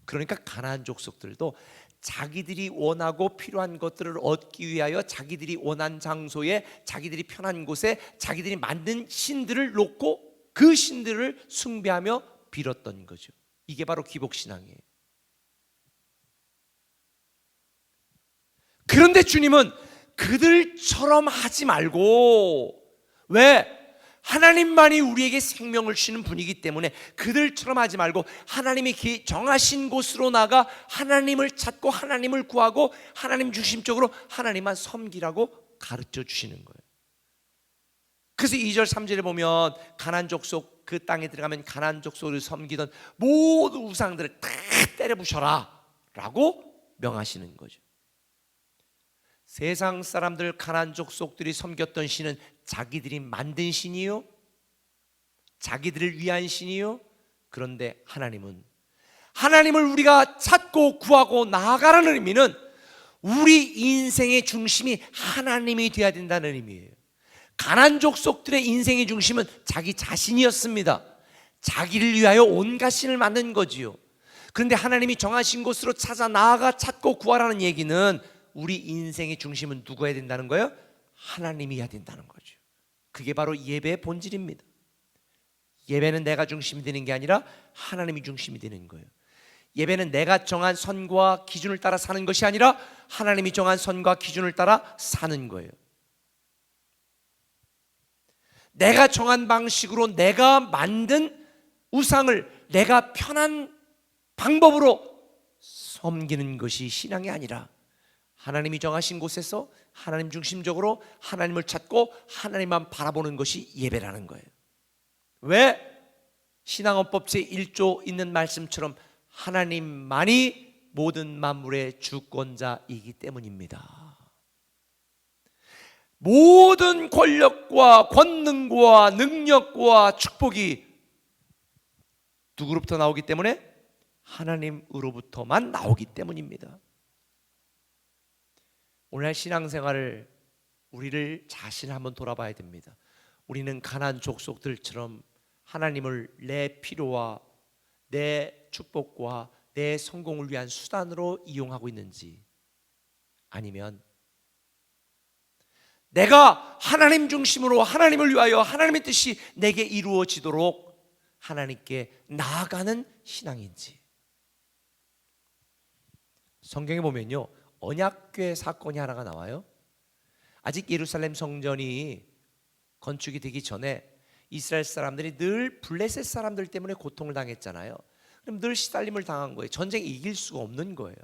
그러니까 가나안 족속들도 자기들이 원하고 필요한 것들을 얻기 위하여 자기들이 원한 장소에 자기들이 편한 곳에 자기들이 만든 신들을 놓고 그 신들을 숭배하며 빌었던 거죠. 이게 바로 기복신앙이에요. 그런데 주님은 그들처럼 하지 말고, 왜? 하나님만이 우리에게 생명을 주시는 분이기 때문에 그들처럼 하지 말고 하나님이 정하신 곳으로 나가 하나님을 찾고 하나님을 구하고 하나님 중심적으로 하나님만 섬기라고 가르쳐 주시는 거예요. 그래서 2절 3절에 보면 가나안 족속 그 땅에 들어가면 가나안 족속을 섬기던 모든 우상들을 다 때려 부셔라 라고 명하시는 거죠. 세상 사람들 가나안 족속들이 섬겼던 신은 자기들이 만든 신이요? 자기들을 위한 신이요? 그런데 하나님을 우리가 찾고 구하고 나아가라는 의미는 우리 인생의 중심이 하나님이 되어야 된다는 의미예요. 가나안 족속들의 인생의 중심은 자기 자신이었습니다. 자기를 위하여 온갖 신을 만든 거지요. 그런데 하나님이 정하신 곳으로 찾아 나아가 찾고 구하라는 얘기는 우리 인생의 중심은 누가 해야 된다는 거예요? 하나님이 해야 된다는 거죠. 그게 바로 예배의 본질입니다. 예배는 내가 중심이 되는 게 아니라 하나님이 중심이 되는 거예요. 예배는 내가 정한 선과 기준을 따라 사는 것이 아니라 하나님이 정한 선과 기준을 따라 사는 거예요. 내가 정한 방식으로 내가 만든 우상을 내가 편한 방법으로 섬기는 것이 신앙이 아니라 하나님이 정하신 곳에서 하나님 중심적으로 하나님을 찾고 하나님만 바라보는 것이 예배라는 거예요. 왜? 신앙헌법 제1조 있는 말씀처럼 하나님만이 모든 만물의 주권자이기 때문입니다. 모든 권력과 권능과 능력과 축복이 누구로부터 나오기 때문에? 하나님으로부터만 나오기 때문입니다. 오늘 신앙생활을 우리를 자신을 한번 돌아봐야 됩니다. 우리는 가나안 족속들처럼 하나님을 내 필요와 내 축복과 내 성공을 위한 수단으로 이용하고 있는지, 아니면 내가 하나님 중심으로 하나님을 위하여 하나님의 뜻이 내게 이루어지도록 하나님께 나아가는 신앙인지. 성경에 보면요, 언약궤 사건이 하나가 나와요. 아직 예루살렘 성전이 건축이 되기 전에 이스라엘 사람들이 늘 블레셋 사람들 때문에 고통을 당했잖아요. 그럼 늘 시달림을 당한 거예요. 전쟁에 이길 수가 없는 거예요.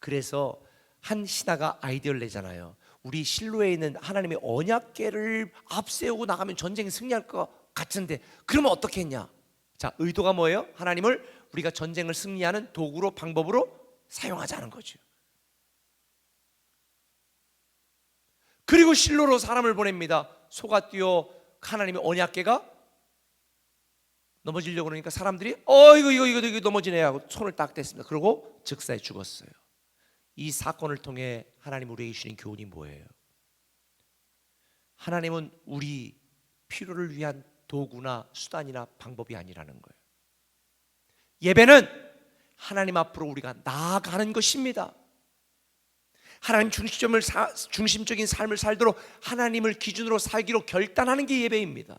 그래서 한 신하가 아이디어를 내잖아요. 우리 실로에 있는 하나님의 언약궤를 앞세우고 나가면 전쟁에 승리할 것 같은데 그러면 어떻게 했냐? 자, 의도가 뭐예요? 하나님을 우리가 전쟁을 승리하는 도구로, 방법으로 사용하자는 거죠. 그리고 실로로 사람을 보냅니다. 소가 뛰어 하나님의 언약궤가 넘어지려고 그러니까 사람들이 이거 넘어지네 하고 손을 딱 댔습니다. 그리고 즉사에 죽었어요. 이 사건을 통해 하나님 우리에게 주신 교훈이 뭐예요? 하나님은 우리 필요를 위한 도구나 수단이나 방법이 아니라는 거예요. 예배는 하나님 앞으로 우리가 나아가는 것입니다. 하나님 중심적인 삶을 살도록 하나님을 기준으로 살기로 결단하는 게 예배입니다.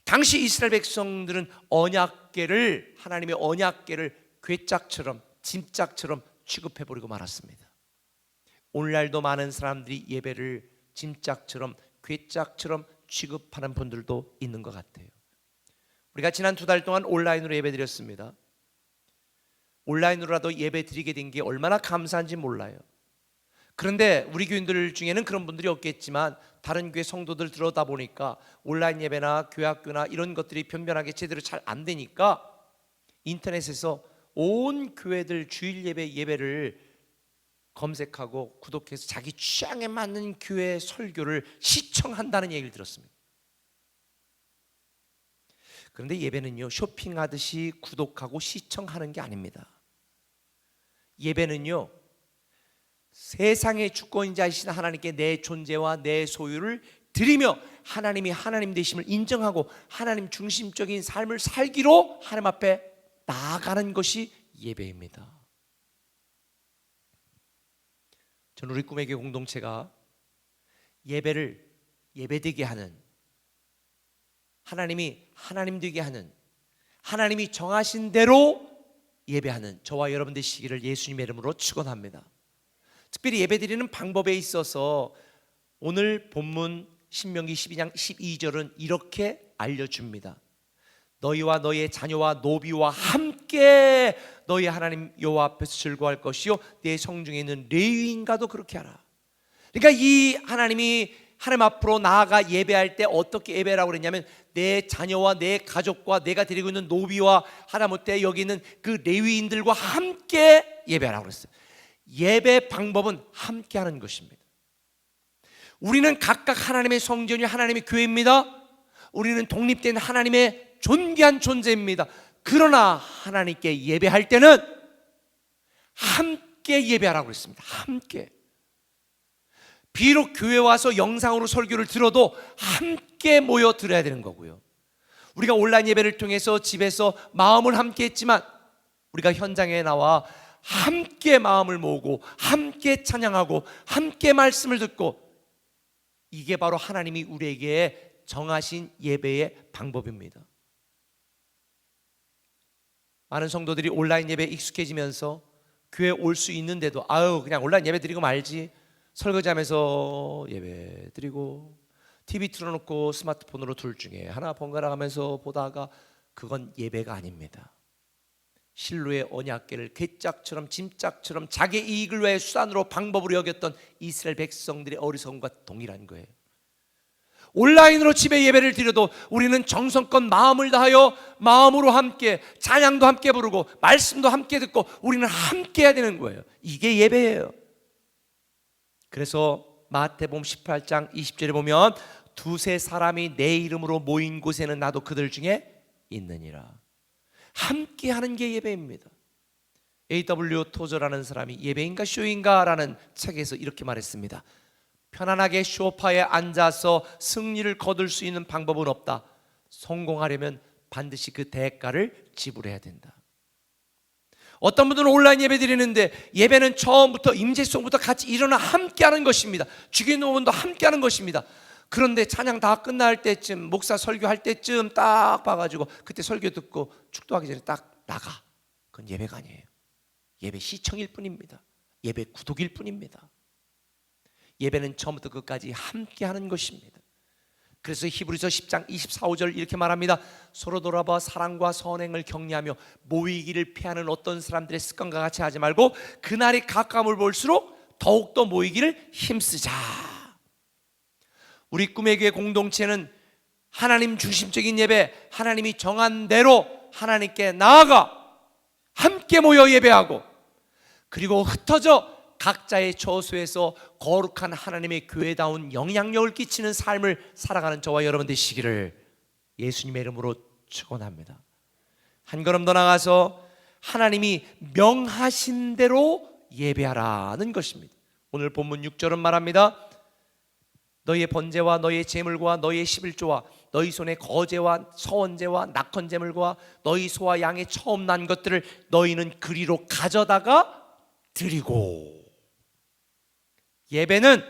당시 이스라엘 백성들은 언약궤를, 하나님의 언약궤를 괴짝처럼 짐짝처럼 취급해버리고 말았습니다. 오늘날도 많은 사람들이 예배를 짐짝처럼 괴짝처럼 취급하는 분들도 있는 것 같아요. 우리가 지난 2달 동안 온라인으로 예배드렸습니다. 온라인으로라도 예배 드리게 된 게 얼마나 감사한지 몰라요. 그런데 우리 교인들 중에는 그런 분들이 없겠지만 다른 교회 성도들 들어다 보니까 온라인 예배나 교회학교나 이런 것들이 변변하게 제대로 잘 안 되니까 인터넷에서 온 교회들 주일 예배를 검색하고 구독해서 자기 취향에 맞는 교회 설교를 시청한다는 얘기를 들었습니다. 그런데 예배는요, 쇼핑하듯이 구독하고 시청하는 게 아닙니다. 예배는요, 세상의 주권자이신 하나님께 내 존재와 내 소유를 드리며 하나님이 하나님 되심을 인정하고 하나님 중심적인 삶을 살기로 하나님 앞에 나아가는 것이 예배입니다. 저는 우리 꿈의 교회 공동체가 예배를 예배되게 하는, 하나님이 하나님 되게 하는, 하나님이 정하신 대로 예배하는 저와 여러분 되시기를 예수님의 이름으로 축원합니다. 특별히 예배드리는 방법에 있어서 오늘 본문 신명기 12장 12절은 이렇게 알려줍니다. 너희와 너희의 자녀와 노비와 함께 너희 하나님 여호와 앞에서 즐거워할 것이요 내 성중에 있는 레위인과도 그렇게 하라. 그러니까 이 하나님이 하나님 앞으로 나아가 예배할 때 어떻게 예배라고 그랬냐면 내 자녀와 내 가족과 내가 드리고 있는 노비와 하다못해 여기 있는 그 레위인들과 함께 예배하라고 그랬어요. 예배 방법은 함께 하는 것입니다. 우리는 각각 하나님의 성전이 하나님의 교회입니다. 우리는 독립된 하나님의 존귀한 존재입니다. 그러나 하나님께 예배할 때는 함께 예배하라고 그랬습니다. 함께. 비록 교회 와서 영상으로 설교를 들어도 함께 모여 들어야 되는 거고요. 우리가 온라인 예배를 통해서 집에서 마음을 함께 했지만 우리가 현장에 나와 함께 마음을 모으고 함께 찬양하고 함께 말씀을 듣고, 이게 바로 하나님이 우리에게 정하신 예배의 방법입니다. 많은 성도들이 온라인 예배에 익숙해지면서 교회에 올 수 있는데도 그냥 온라인 예배 드리고 말지, 설거지하면서 예배 드리고 TV 틀어놓고 스마트폰으로 둘 중에 하나 번갈아 가면서 보다가, 그건 예배가 아닙니다. 실로의 언약궤를 괴짝처럼 짐짝처럼 자기 이익을 위해 수단으로 방법으로 여겼던 이스라엘 백성들의 어리석음과 동일한 거예요. 온라인으로 집에 예배를 드려도 우리는 정성껏 마음을 다하여 마음으로 함께 찬양도 함께 부르고 말씀도 함께 듣고 우리는 함께 해야 되는 거예요. 이게 예배예요. 그래서 마태복음 18장 20절에 보면 두세 사람이 내 이름으로 모인 곳에는 나도 그들 중에 있느니라. 함께 하는 게 예배입니다. A.W. 토저라는 사람이 예배인가 쇼인가 라는 책에서 이렇게 말했습니다. 편안하게 소파에 앉아서 승리를 거둘 수 있는 방법은 없다. 성공하려면 반드시 그 대가를 지불해야 된다. 어떤 분들은 온라인 예배 드리는데 예배는 처음부터 임재성부터 같이 일어나 함께 하는 것입니다. 주기도문도 함께 하는 것입니다. 그런데 찬양 다 끝날 때쯤, 목사 설교할 때쯤 딱 봐가지고 그때 설교 듣고 축도하기 전에 딱 나가. 그건 예배가 아니에요. 예배 시청일 뿐입니다. 예배 구독일 뿐입니다. 예배는 처음부터 끝까지 함께 하는 것입니다. 그래서 히브리서 10장 24, 5절 이렇게 말합니다. 서로 돌아봐 사랑과 선행을 격려하며 모이기를 피하는 어떤 사람들의 습관과 같이 하지 말고 그날이 가까움을 볼수록 더욱더 모이기를 힘쓰자. 우리 꿈의 교회 공동체는 하나님 중심적인 예배, 하나님이 정한 대로 하나님께 나아가 함께 모여 예배하고, 그리고 흩어져 각자의 처소에서 거룩한 하나님의 교회다운 영향력을 끼치는 삶을 살아가는 저와 여러분 되시기를 예수님의 이름으로 축원합니다. 한 걸음 더 나가서 하나님이 명하신 대로 예배하라는 것입니다. 오늘 본문 6절은 말합니다. 너희의 번제와 너희의 제물과 너희의 11조와 너희 손의 거제와 서원제와 낙헌제물과 너희 소와 양의 처음 난 것들을 너희는 그리로 가져다가 드리고. 예배는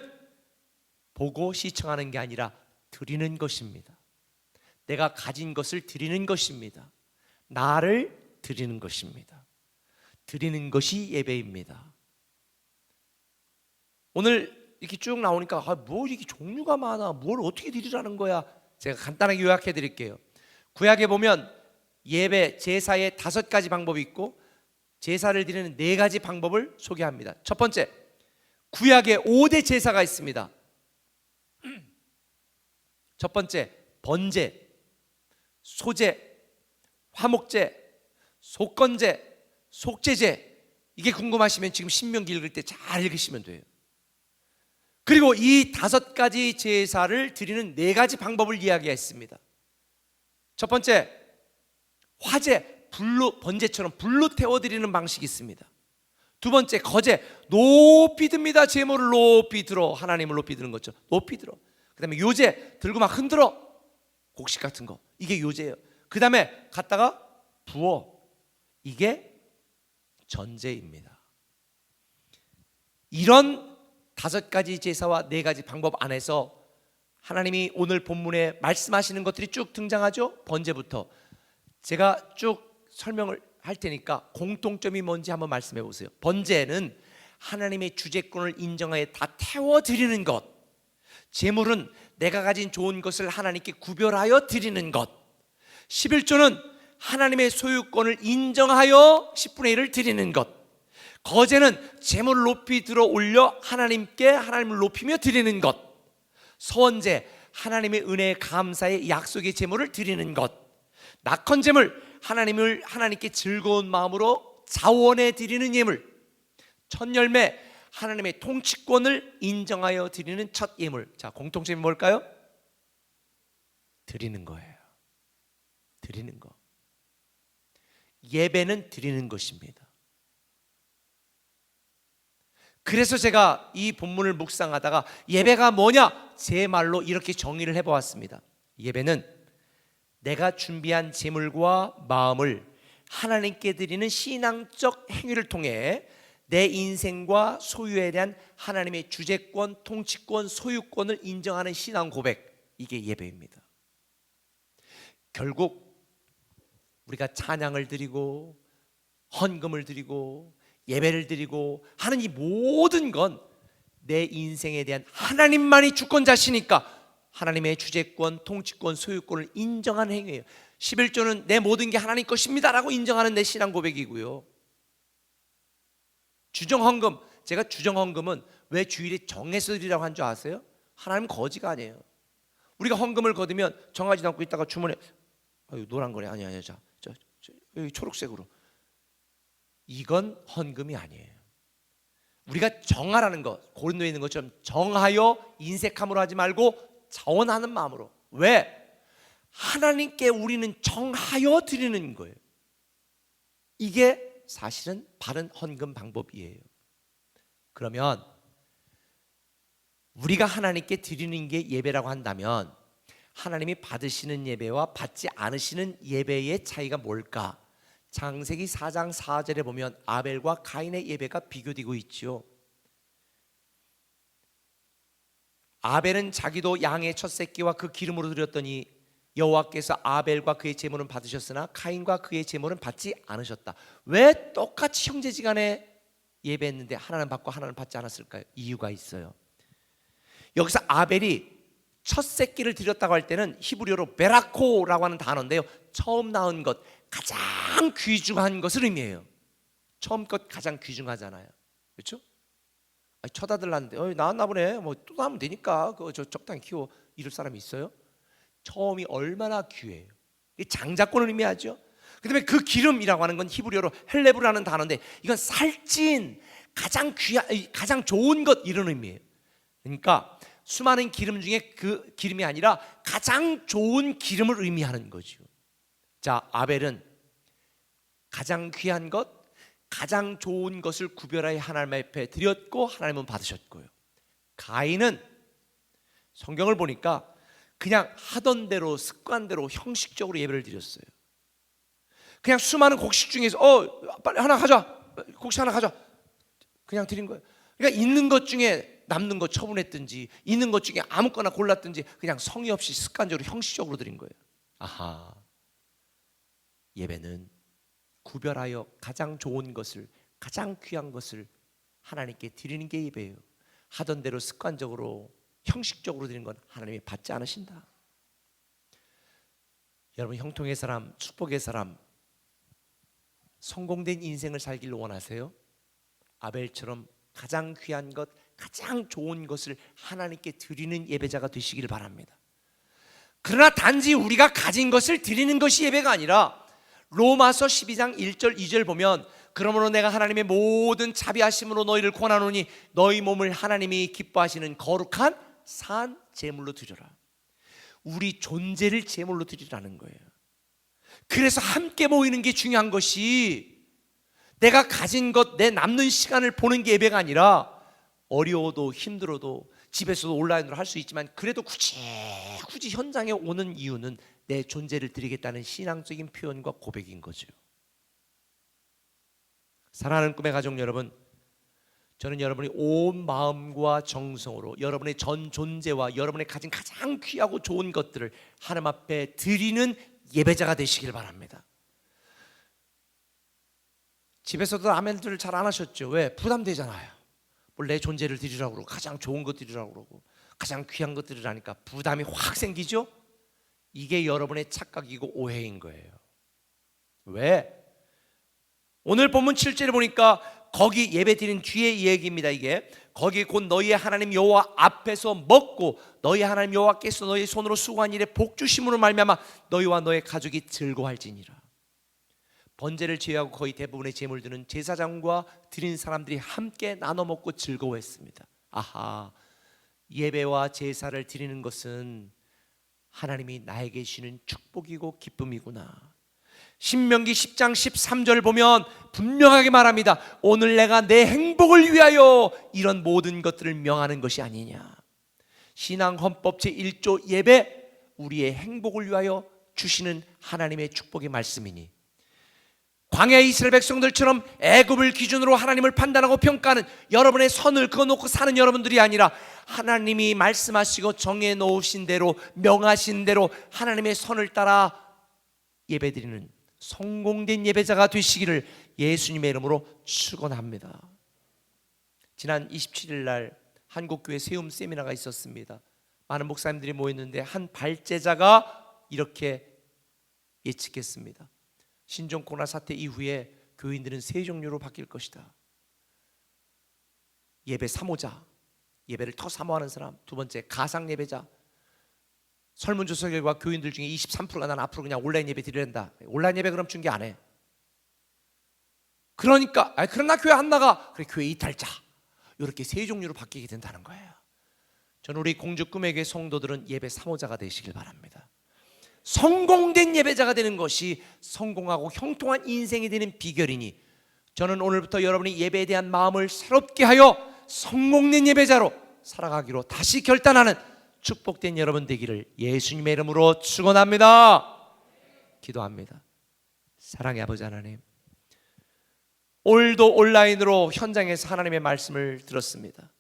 보고 시청하는 게 아니라 드리는 것입니다. 내가 가진 것을 드리는 것입니다. 나를 드리는 것입니다. 드리는 것이 예배입니다. 오늘 이렇게 쭉 나오니까 뭐 이렇게 종류가 많아, 뭘 어떻게 드리라는 거야. 제가 간단하게 요약해 드릴게요. 구약에 보면 예배 제사의 5가지 방법이 있고 제사를 드리는 4가지 방법을 소개합니다. 첫 번째, 구약에 5대 제사가 있습니다. 첫 번째, 번제, 소제, 화목제, 속건제, 속제제. 이게 궁금하시면 지금 신명기 읽을 때 잘 읽으시면 돼요. 그리고 이 5가지 제사를 드리는 4가지 방법을 이야기했습니다. 첫 번째, 화제, 불로, 번제처럼 불로 태워드리는 방식이 있습니다. 두 번째, 거제, 높이 듭니다. 제물을 높이 들어, 하나님을 높이 드는 것죠. 높이 들어. 그 다음에 요제, 들고 막 흔들어, 곡식 같은 거. 이게 요제예요. 그 다음에 갖다가 부어, 이게 전제입니다. 이런 5가지 제사와 4가지 방법 안에서 하나님이 오늘 본문에 말씀하시는 것들이 쭉 등장하죠. 번제부터 제가 쭉 설명을 할 테니까 공통점이 뭔지 한번 말씀해 보세요. 번제는 하나님의 주재권을 인정하여 다 태워드리는 것, 제물은 내가 가진 좋은 것을 하나님께 구별하여 드리는 것, 11조는 하나님의 소유권을 인정하여 10분의 1을 드리는 것, 거제는 제물을 높이 들어 올려 하나님께 하나님을 높이며 드리는 것, 서원제 하나님의 은혜에 감사의 약속의 제물을 드리는 것, 낙헌제물 하나님을 하나님께 즐거운 마음으로 자원해 드리는 예물, 첫열매 하나님의 통치권을 인정하여 드리는 첫 예물. 자, 공통점이 뭘까요? 드리는 거예요. 드리는 거. 예배는 드리는 것입니다. 그래서 제가 이 본문을 묵상하다가 예배가 뭐냐? 제 말로 이렇게 정의를 해보았습니다. 예배는 내가 준비한 제물과 마음을 하나님께 드리는 신앙적 행위를 통해 내 인생과 소유에 대한 하나님의 주재권, 통치권, 소유권을 인정하는 신앙 고백, 이게 예배입니다. 결국 우리가 찬양을 드리고 헌금을 드리고 예배를 드리고 하는 이 모든 건 내 인생에 대한 하나님만이 주권자시니까 하나님의 주재권, 통치권, 소유권을 인정하는 행위예요. 11조는 내 모든 게 하나님 것입니다 라고 인정하는 내 신앙 고백이고요. 주정헌금, 제가 주정헌금은 왜 주일에 정해서 드리라고 한 줄 아세요? 하나님 거지가 아니에요. 우리가 헌금을 거두면 정하지 않고 있다가 주머니에 노란 거네, 아니 자 여기 초록색으로, 이건 헌금이 아니에요. 우리가 정하라는 것, 고린도에 있는 것처럼 정하여 인색함으로 하지 말고 자원하는 마음으로. 왜? 하나님께 우리는 정하여 드리는 거예요. 이게 사실은 바른 헌금 방법이에요. 그러면 우리가 하나님께 드리는 게 예배라고 한다면 하나님이 받으시는 예배와 받지 않으시는 예배의 차이가 뭘까? 창세기 4장 4절에 보면 아벨과 가인의 예배가 비교되고 있지요. 아벨은 자기도 양의 첫 새끼와 그 기름으로 드렸더니 여호와께서 아벨과 그의 제물은 받으셨으나 가인과 그의 제물은 받지 않으셨다. 왜 똑같이 형제지간에 예배했는데 하나는 받고 하나는 받지 않았을까요? 이유가 있어요. 여기서 아벨이 첫 새끼를 드렸다고 할 때는 히브리어로 베라코라고 하는 단어인데요, 처음 낳은 것, 가장 귀중한 것을 의미해요. 처음 것 가장 귀중하잖아요, 그렇죠? 쳐다들랐는데 나왔나 보네, 뭐 또 나면 되니까 그거 저 적당히 키워, 이럴 사람이 있어요? 처음이 얼마나 귀해요. 이 장자권을 의미하죠. 그다음에 그 기름이라고 하는 건 히브리어로 헬레브라는 단어인데 이건 살찐 가장 귀한, 가장 좋은 것 이런 의미예요. 그러니까 수많은 기름 중에 그 기름이 아니라 가장 좋은 기름을 의미하는 거죠. 자, 아벨은 가장 귀한 것, 가장 좋은 것을 구별하여 하나님 앞에 드렸고 하나님은 받으셨고요. 가인은 성경을 보니까 그냥 하던 대로 습관대로 형식적으로 예배를 드렸어요. 그냥 수많은 곡식 중에서 빨리 하나 가져와, 곡식 하나 가져와, 그냥 드린 거예요. 그러니까 있는 것 중에 남는 것 처분했든지 있는 것 중에 아무거나 골랐든지 그냥 성의 없이 습관적으로 형식적으로 드린 거예요. 아하, 예배는 구별하여 가장 좋은 것을, 가장 귀한 것을 하나님께 드리는 게 예배예요. 하던 대로 습관적으로 형식적으로 드리는 건 하나님이 받지 않으신다. 여러분, 형통의 사람, 축복의 사람, 성공된 인생을 살기를 원하세요? 아벨처럼 가장 귀한 것, 가장 좋은 것을 하나님께 드리는 예배자가 되시기를 바랍니다. 그러나 단지 우리가 가진 것을 드리는 것이 예배가 아니라 로마서 12장 1절 2절 보면 그러므로 내가 하나님의 모든 자비하심으로 너희를 권하노니 너희 몸을 하나님이 기뻐하시는 거룩한 산 제물로 드려라. 우리 존재를 제물로 드리라는 거예요. 그래서 함께 모이는 게 중요한 것이 내가 가진 것, 내 남는 시간을 보는 게 예배가 아니라 어려워도 힘들어도 집에서도 온라인으로 할 수 있지만 그래도 굳이 현장에 오는 이유는 내 존재를 드리겠다는 신앙적인 표현과 고백인 거죠. 사랑하는 꿈의 가족 여러분, 저는 여러분이 온 마음과 정성으로 여러분의 전 존재와 여러분의 가진 가장 귀하고 좋은 것들을 하나님 앞에 드리는 예배자가 되시길 바랍니다. 집에서도 아멘들을 잘 안 하셨죠? 왜? 부담되잖아요. 내 존재를 드리라고 그러고 가장 좋은 것 드리라고 그러고 가장 귀한 것 드리라니까 부담이 확 생기죠? 이게 여러분의 착각이고 오해인 거예요. 왜? 오늘 본문 7절에 보니까 거기 예배 드린 뒤에 얘기입니다. 이게 거기 곧 너희의 하나님 여호와 앞에서 먹고 너희 하나님 여호와께서 너희 손으로 수고한 일에 복 주심으로 말미암아 너희와 너의 가족이 즐거워할지니라. 번제를 제외하고 거의 대부분의 제물들은 제사장과 드린 사람들이 함께 나눠 먹고 즐거워했습니다. 아하, 예배와 제사를 드리는 것은 하나님이 나에게 주시는 축복이고 기쁨이구나. 신명기 10장 13절 보면 분명하게 말합니다. 오늘 내가 내 행복을 위하여 이런 모든 것들을 명하는 것이 아니냐. 신앙 헌법 제1조 예배, 우리의 행복을 위하여 주시는 하나님의 축복의 말씀이니 광야 이스라엘 백성들처럼 애굽을 기준으로 하나님을 판단하고 평가하는 여러분의 선을 그어놓고 사는 여러분들이 아니라 하나님이 말씀하시고 정해놓으신 대로 명하신 대로 하나님의 선을 따라 예배드리는 성공된 예배자가 되시기를 예수님의 이름으로 축원합니다. 지난 27일 날 한국교회 세움 세미나가 있었습니다. 많은 목사님들이 모였는데 한 발제자가 이렇게 예측했습니다. 신종 코로나 사태 이후에 교인들은 세 종류로 바뀔 것이다. 예배 사모자, 예배를 더 사모하는 사람. 두 번째, 가상 예배자. 설문조사 결과 교인들 중에 23%가 난 앞으로 그냥 온라인 예배 드리란다. 온라인 예배 그럼 중계 안 해. 그러니까 그럼 나 교회 안 나가. 그래, 교회 이탈자. 이렇게 세 종류로 바뀌게 된다는 거예요. 저는 우리 공주 꿈의 교회 성도들은 예배 사모자가 되시길 바랍니다. 성공된 예배자가 되는 것이 성공하고 형통한 인생이 되는 비결이니 저는 오늘부터 여러분이 예배에 대한 마음을 새롭게 하여 성공된 예배자로 살아가기로 다시 결단하는 축복된 여러분 되기를 예수님의 이름으로 축원합니다. 기도합니다. 사랑의 아버지 하나님, 오늘도 온라인으로 현장에서 하나님의 말씀을 들었습니다.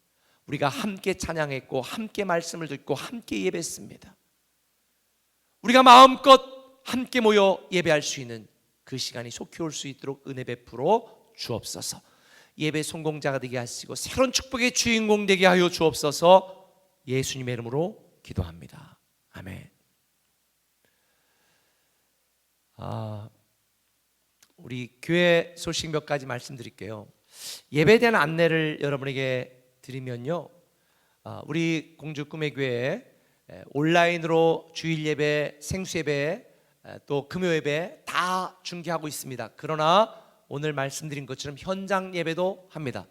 우리가 함께 찬양했고 함께 말씀을 듣고 함께 예배했습니다. 우리가 마음껏 함께 모여 예배할 수 있는 그 시간이 속히 올 수 있도록 은혜 베풀어 주옵소서. 예배 성공자가 되게 하시고 새로운 축복의 주인공 되게 하여 주옵소서. 예수님의 이름으로 기도합니다. 아멘. 우리 교회 소식 몇 가지 말씀드릴게요. 예배에 대한 안내를 여러분에게 드리면요, 우리 공주 꿈의 교회 온라인으로 주일 예배, 생수 예배, 또 금요 예배 다 중계하고 있습니다. 그러나 오늘 말씀드린 것처럼 현장 예배도 합니다.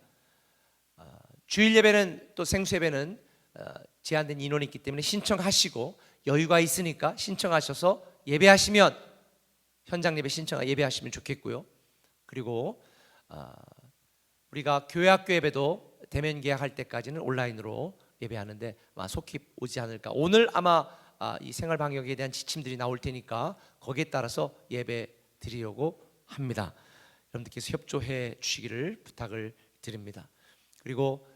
주일 예배는 또 생수 예배는 제한된 인원이 있기 때문에 신청하시고 여유가 있으니까 신청하셔서 예배하시면 현장 예배 예배하시면 좋겠고요. 그리고 우리가 교회 학교 예배도 대면 계약할 때까지는 온라인으로 예배하는데 아마 속히 오지 않을까. 오늘 아마 이 생활 방역에 대한 지침들이 나올 테니까 거기에 따라서 예배 드리려고 합니다. 여러분들께서 협조해 주시기를 부탁을 드립니다. 그리고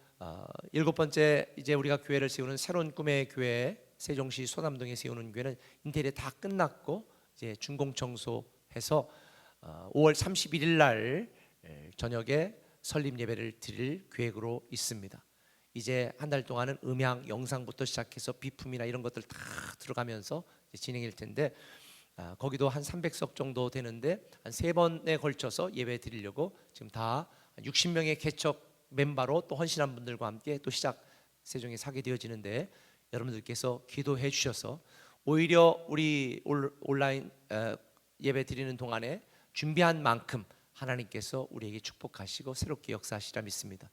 7번째, 이제 우리가 교회를 세우는 새로운 꿈의 교회, 세종시 소남동에 세우는 교회는 인테리어 다 끝났고 이제 준공 청소해서 5월 31일 날 저녁에 설립 예배를 드릴 계획으로 있습니다. 이제 한 달 동안은 음향, 영상부터 시작해서 비품이나 이런 것들 다 들어가면서 진행일 텐데 거기도 한 300석 정도 되는데 한 3번에 걸쳐서 예배 드리려고 지금 다 60명의 개척 멤버로 또 헌신한 분들과 함께 또 시작 세종에 사게 되어지는데 여러분들께서 기도해 주셔서 오히려 우리 온라인 예배 드리는 동안에 준비한 만큼 하나님께서 우리에게 축복하시고 새롭게 역사하시라 믿습니다.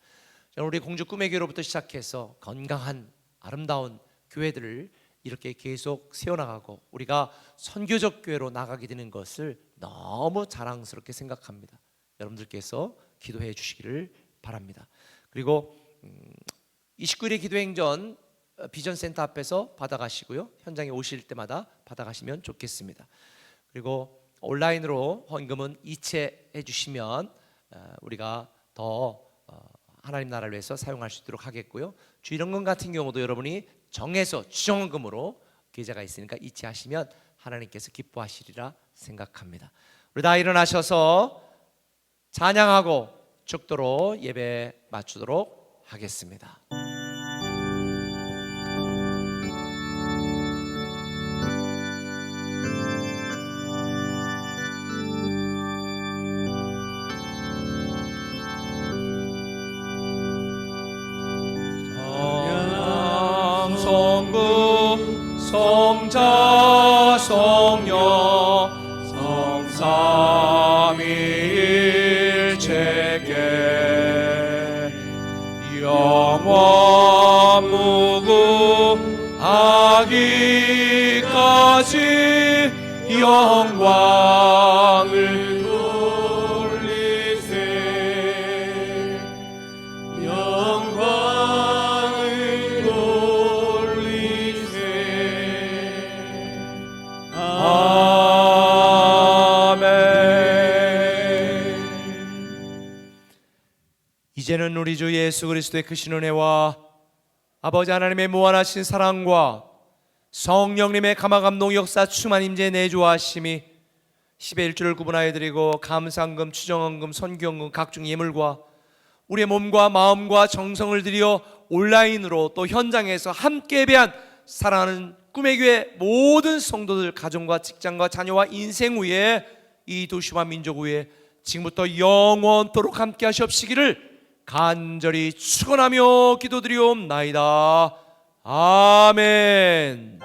저는 우리 공주 꿈의 교회로부터 시작해서 건강한 아름다운 교회들을 이렇게 계속 세워나가고 우리가 선교적 교회로 나가게 되는 것을 너무 자랑스럽게 생각합니다. 여러분들께서 기도해 주시기를 바랍니다. 그리고 29일의 기도행전 비전센터 앞에서 받아가시고요. 현장에 오실 때마다 받아가시면 좋겠습니다. 그리고 온라인으로 헌금은 이체해 주시면 우리가 더 하나님 나라를 위해서 사용할 수 있도록 하겠고요. 주일헌금 같은 경우도 여러분이 정해서 추정헌금으로 계좌가 있으니까 이체하시면 하나님께서 기뻐하시리라 생각합니다. 우리 다 일어나셔서 찬양하고 축도로 예배 마치도록 하겠습니다. 성부 성자 성녀 성삼위일체께 영원 무궁하기까지 영광을 돌리세 영광을 돌리세 아멘. 이제는 우리 주 예수 그리스도의 크신 은혜와 아버지 하나님의 무한하신 사랑과 성령님의 감화감동 역사 충만 임재 내주하심이 10의 1조를 구분하여 드리고 감사헌금, 추정헌금, 선교헌금 각종 예물과 우리의 몸과 마음과 정성을 들여 온라인으로 또 현장에서 함께 예배한 사랑하는 꿈의 교회 모든 성도들 가정과 직장과 자녀와 인생 위에 이 도시와 민족 위에 지금부터 영원토록 함께 하시옵시기를 간절히 축원하며 기도드리옵나이다. 아멘.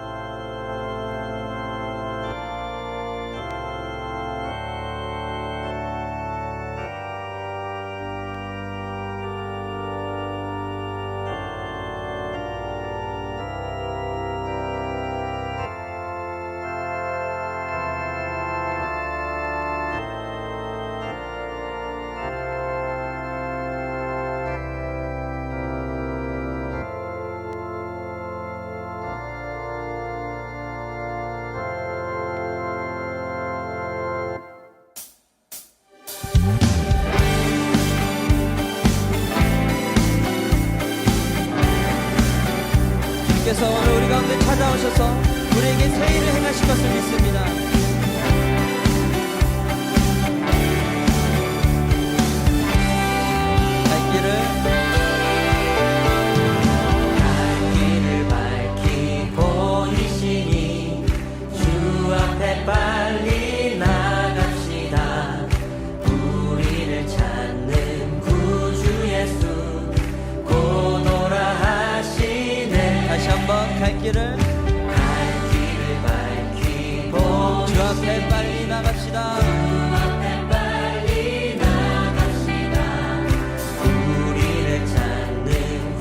주께서 오늘 우리 가운데 찾아오셔서 우리에게 새 일을 행하실 것을 믿습니다. 길을 밝히고 이시니 주 앞에 빨리 나갑시다. 우리를 찾는 구주 예수 곧 오라 하시네. 다시 한번 갈 길을 밝히고 주 앞에 빨리 나갑시다. 주 앞에 빨리 나갑시다. 우리를 찾는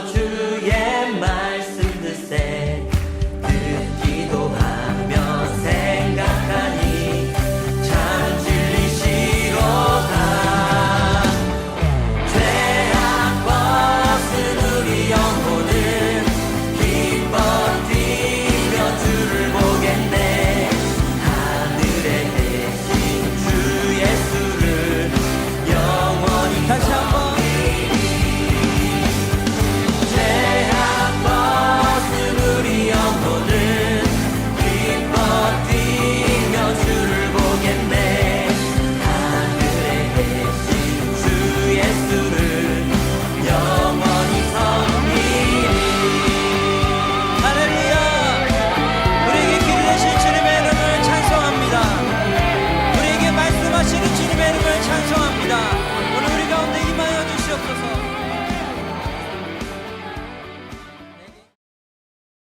주